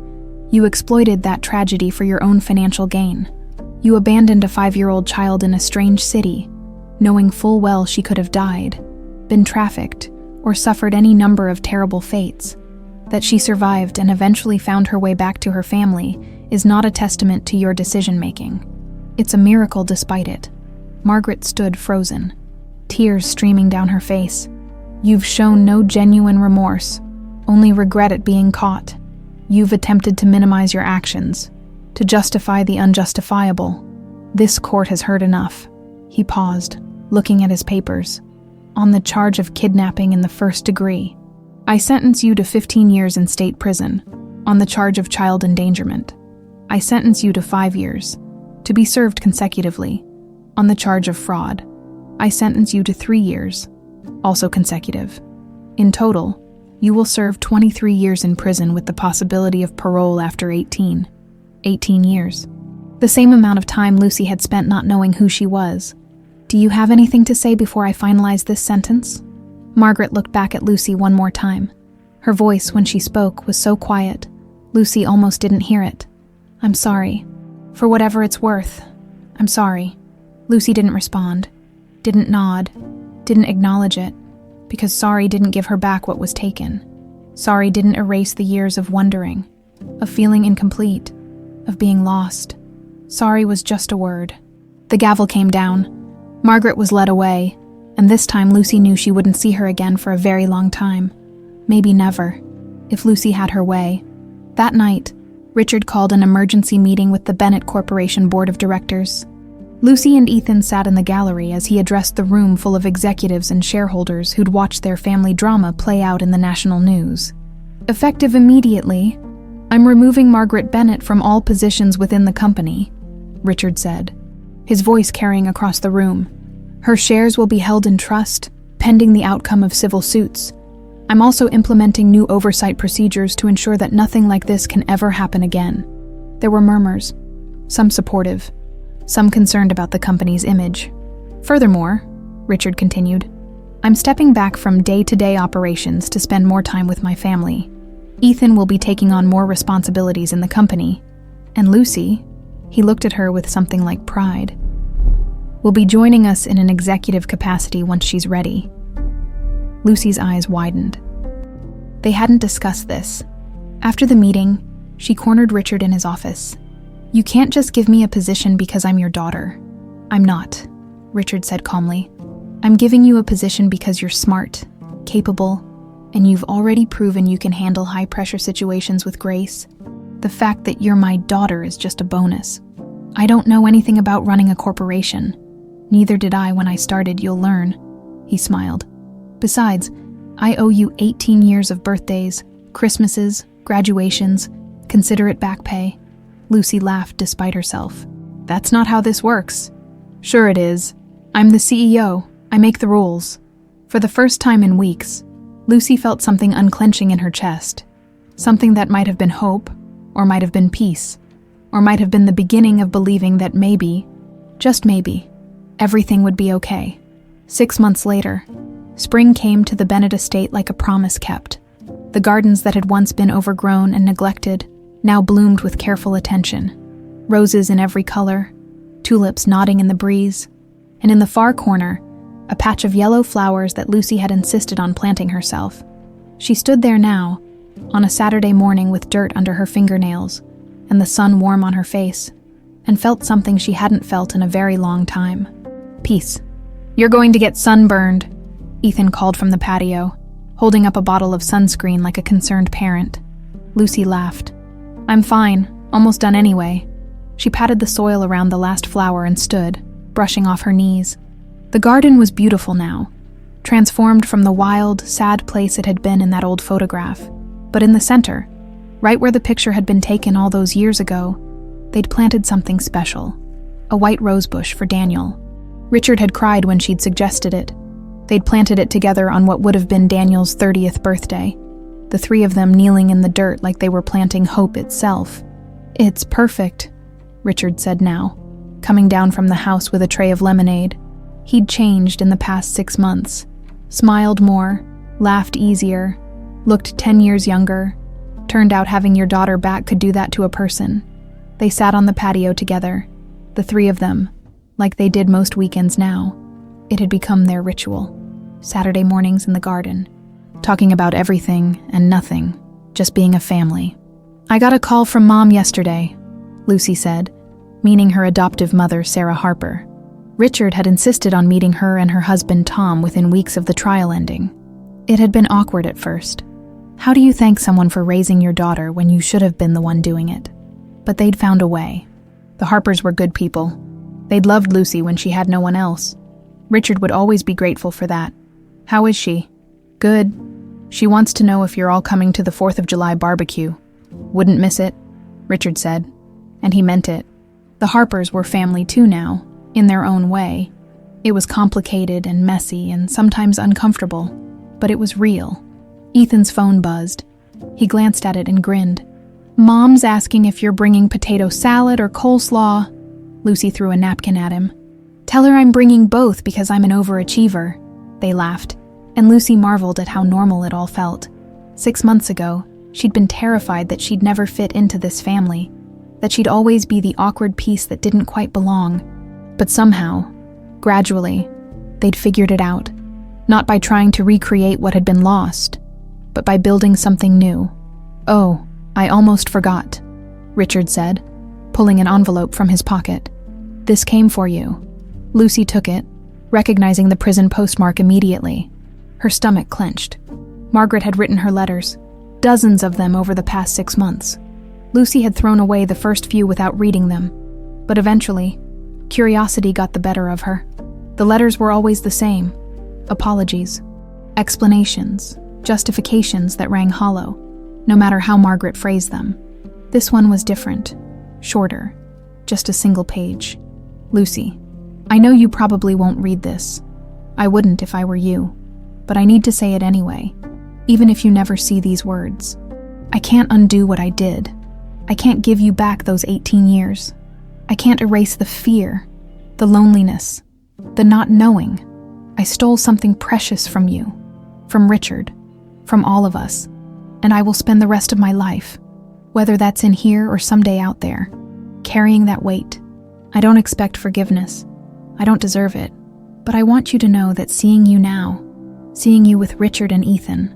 you exploited that tragedy for your own financial gain. You abandoned a 5-year-old child in a strange city, knowing full well she could have died, been trafficked, or suffered any number of terrible fates. That she survived and eventually found her way back to her family is not a testament to your decision-making. It's a miracle despite it. Margaret stood frozen, tears streaming down her face. You've shown no genuine remorse, only regret at being caught. You've attempted to minimize your actions, to justify the unjustifiable. This court has heard enough. He paused, looking at his papers. On the charge of kidnapping in the first degree, I sentence you to 15 years in state prison. On the charge of child endangerment, I sentence you to 5 years, to be served consecutively. On the charge of fraud, I sentence you to 3 years, also consecutive. In total, you will serve 23 years in prison with the possibility of parole after 18 years. The same amount of time Lucy had spent not knowing who she was. Do you have anything to say before I finalize this sentence? Margaret looked back at Lucy one more time. Her voice, when she spoke, was so quiet, Lucy almost didn't hear it. I'm sorry. For whatever it's worth, I'm sorry. Lucy didn't respond, didn't nod, didn't acknowledge it, because sorry didn't give her back what was taken. Sorry didn't erase the years of wondering, of feeling incomplete, of being lost. Sorry was just a word. The gavel came down. Margaret was led away, and this time Lucy knew she wouldn't see her again for a very long time. Maybe never, if Lucy had her way. That night, Richard called an emergency meeting with the Bennett Corporation Board of Directors. Lucy and Ethan sat in the gallery as he addressed the room full of executives and shareholders who'd watched their family drama play out in the national news. Effective immediately, I'm removing Margaret Bennett from all positions within the company, Richard said, his voice carrying across the room. Her shares will be held in trust, pending the outcome of civil suits. I'm also implementing new oversight procedures to ensure that nothing like this can ever happen again. There were murmurs, some supportive, some concerned about the company's image. Furthermore, Richard continued, I'm stepping back from day-to-day operations to spend more time with my family. Ethan will be taking on more responsibilities in the company, and Lucy, he looked at her with something like pride, will be joining us in an executive capacity once she's ready. Lucy's eyes widened. They hadn't discussed this. After the meeting, she cornered Richard in his office. You can't just give me a position because I'm your daughter. I'm not, Richard said calmly. I'm giving you a position because you're smart, capable, and you've already proven you can handle high-pressure situations with grace. The fact that you're my daughter is just a bonus. I don't know anything about running a corporation. Neither did I when I started, you'll learn. He smiled. Besides, I owe you 18 years of birthdays, Christmases, graduations, considerate back pay. Lucy laughed despite herself. That's not how this works. Sure it is. I'm the CEO. I make the rules. For the first time in weeks, Lucy felt something unclenching in her chest. Something that might have been hope, or might have been peace, or might have been the beginning of believing that maybe, just maybe, everything would be okay. 6 months later, spring came to the Bennett estate like a promise kept. The gardens that had once been overgrown and neglected now bloomed with careful attention. Roses in every color, tulips nodding in the breeze, and in the far corner, a patch of yellow flowers that Lucy had insisted on planting herself. She stood there now, on a Saturday morning with dirt under her fingernails and the sun warm on her face, and felt something she hadn't felt in a very long time. Peace. You're going to get sunburned, Ethan called from the patio, holding up a bottle of sunscreen like a concerned parent. Lucy laughed. I'm fine, almost done anyway. She patted the soil around the last flower and stood, brushing off her knees. The garden was beautiful now, transformed from the wild, sad place it had been in that old photograph. But in the center, right where the picture had been taken all those years ago, they'd planted something special, a white rosebush for Daniel. Richard had cried when she'd suggested it. They'd planted it together on what would have been Daniel's 30th birthday, the three of them kneeling in the dirt like they were planting hope itself. It's perfect, Richard said now, coming down from the house with a tray of lemonade. He'd changed in the past 6 months, smiled more, laughed easier, looked 10 years younger. Turned out having your daughter back could do that to a person. They sat on the patio together, the three of them, like they did most weekends now. It had become their ritual. Saturday mornings in the garden, talking about everything and nothing, just being a family. I got a call from Mom yesterday, Lucy said, meaning her adoptive mother, Sarah Harper. Richard had insisted on meeting her and her husband Tom within weeks of the trial ending. It had been awkward at first. How do you thank someone for raising your daughter when you should have been the one doing it? But they'd found a way. The Harpers were good people. They'd loved Lucy when she had no one else. Richard would always be grateful for that. How is she? Good. She wants to know if you're all coming to the 4th of July barbecue. Wouldn't miss it, Richard said. And he meant it. The Harpers were family too now, in their own way. It was complicated and messy and sometimes uncomfortable, but it was real. Ethan's phone buzzed. He glanced at it and grinned. "Mom's asking if you're bringing potato salad or coleslaw." Lucy threw a napkin at him. "Tell her I'm bringing both because I'm an overachiever." They laughed, and Lucy marveled at how normal it all felt. 6 months ago, she'd been terrified that she'd never fit into this family, that she'd always be the awkward piece that didn't quite belong. But somehow, gradually, they'd figured it out, not by trying to recreate what had been lost, but by building something new. "Oh, I almost forgot," Richard said, pulling an envelope from his pocket. "This came for you." Lucy took it, recognizing the prison postmark immediately. Her stomach clenched. Margaret had written her letters, dozens of them over the past 6 months. Lucy had thrown away the first few without reading them, but eventually, curiosity got the better of her. The letters were always the same: apologies, explanations, justifications that rang hollow, no matter how Margaret phrased them. This one was different, shorter, just a single page. "Lucy, I know you probably won't read this. I wouldn't if I were you, but I need to say it anyway, even if you never see these words. I can't undo what I did. I can't give you back those 18 years. I can't erase the fear, the loneliness, the not knowing. I stole something precious from you, from Richard, from all of us, and I will spend the rest of my life, whether that's in here or someday out there, carrying that weight. I don't expect forgiveness. I don't deserve it, but I want you to know that seeing you now, seeing you with Richard and Ethan,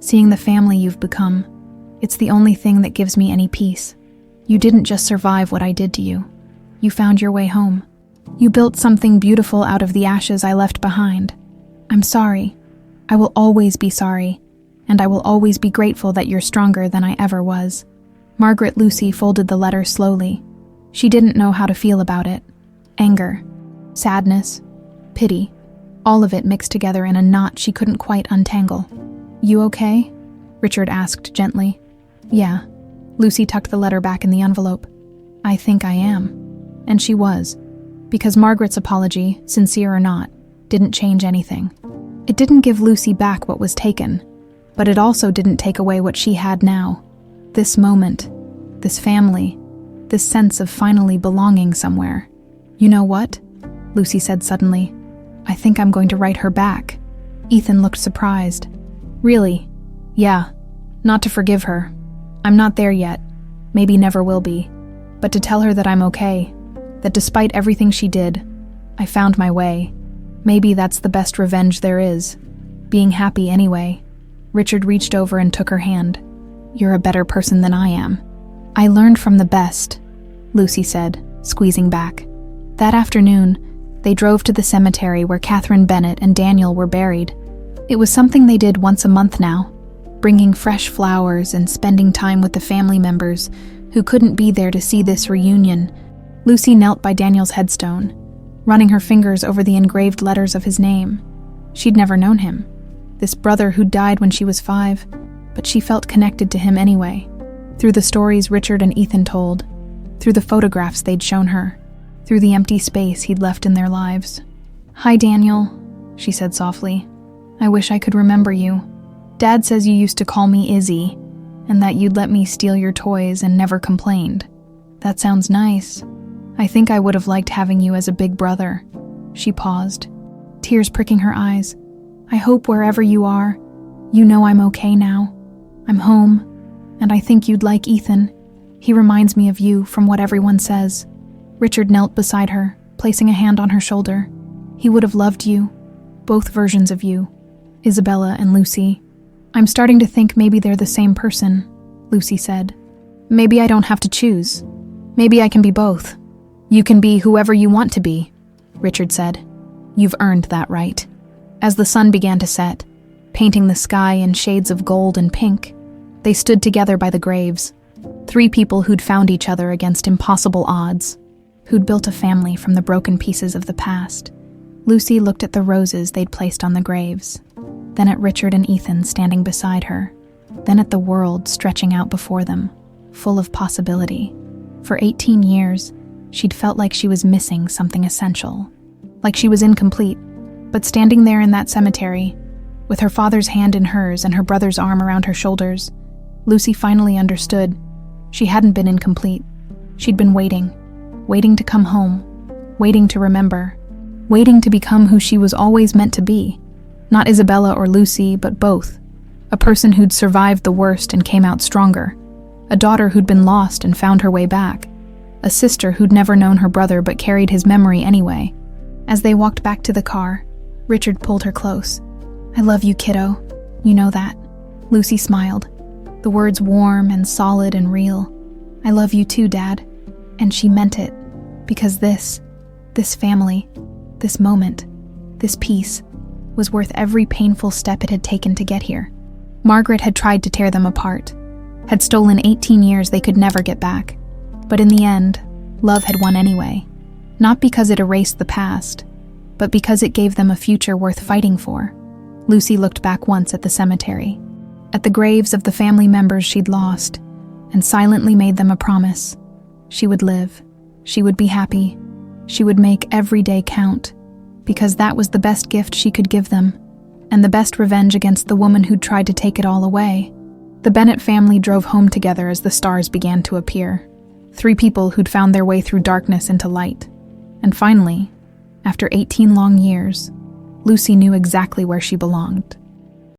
seeing the family you've become, it's the only thing that gives me any peace. You didn't just survive what I did to you. You found your way home. You built something beautiful out of the ashes I left behind. I'm sorry. I will always be sorry, and I will always be grateful that you're stronger than I ever was." Margaret Lucy folded the letter slowly. She didn't know how to feel about it. Anger, sadness, pity, all of it mixed together in a knot she couldn't quite untangle. "You okay?" Richard asked gently. "Yeah." Lucy tucked the letter back in the envelope. "I think I am." And she was, because Margaret's apology, sincere or not, didn't change anything. It didn't give Lucy back what was taken, but it also didn't take away what she had now. This moment, this family, this sense of finally belonging somewhere. "You know what?" Lucy said suddenly. "I think I'm going to write her back." Ethan looked surprised. "Really?" "Yeah. Not to forgive her. I'm not there yet. Maybe never will be. But to tell her that I'm okay, that despite everything she did, I found my way. Maybe that's the best revenge there is. Being happy anyway." Richard reached over and took her hand. "You're a better person than I am." "I learned from the best," Lucy said, squeezing back. That afternoon, they drove to the cemetery where Catherine Bennett and Daniel were buried. It was something they did once a month now, bringing fresh flowers and spending time with the family members who couldn't be there to see this reunion. Lucy knelt by Daniel's headstone, running her fingers over the engraved letters of his name. She'd never known him, this brother who died when she was 5, but she felt connected to him anyway, through the stories Richard and Ethan told, through the photographs they'd shown her, through the empty space he'd left in their lives. "Hi, Daniel," she said softly. "I wish I could remember you. Dad says you used to call me Izzy, and that you'd let me steal your toys and never complained. That sounds nice. I think I would have liked having you as a big brother." She paused, tears pricking her eyes. "I hope wherever you are, you know I'm okay now. I'm home, and I think you'd like Ethan. He reminds me of you from what everyone says." Richard knelt beside her, placing a hand on her shoulder. "He would have loved you, both versions of you, Isabella and Lucy." "I'm starting to think maybe they're the same person," Lucy said. "Maybe I don't have to choose. Maybe I can be both." "You can be whoever you want to be," Richard said. "You've earned that right." As the sun began to set, painting the sky in shades of gold and pink, they stood together by the graves, 3 people who'd found each other against impossible odds, who'd built a family from the broken pieces of the past. Lucy looked at the roses they'd placed on the graves, then at Richard and Ethan standing beside her, then at the world stretching out before them, full of possibility. For 18 years, she'd felt like she was missing something essential, like she was incomplete. But standing there in that cemetery, with her father's hand in hers and her brother's arm around her shoulders, Lucy finally understood. She hadn't been incomplete. She'd been waiting to come home, waiting to remember, waiting to become who she was always meant to be. Not Isabella or Lucy, but both. A person who'd survived the worst and came out stronger. A daughter who'd been lost and found her way back. A sister who'd never known her brother but carried his memory anyway. As they walked back to the car, Richard pulled her close. "I love you, kiddo. You know that." Lucy smiled, the words warm and solid and real. "I love you too, Dad." And she meant it, because this family, this moment, this peace, was worth every painful step it had taken to get here. Margaret had tried to tear them apart, had stolen 18 years they could never get back. But in the end, love had won anyway. Not because it erased the past, but because it gave them a future worth fighting for. Lucy looked back once at the cemetery, at the graves of the family members she'd lost, and silently made them a promise. She would live, she would be happy, she would make every day count, because that was the best gift she could give them, and the best revenge against the woman who'd tried to take it all away. The Bennett family drove home together as the stars began to appear. 3 people who'd found their way through darkness into light. And finally, after 18 long years, Lucy knew exactly where she belonged.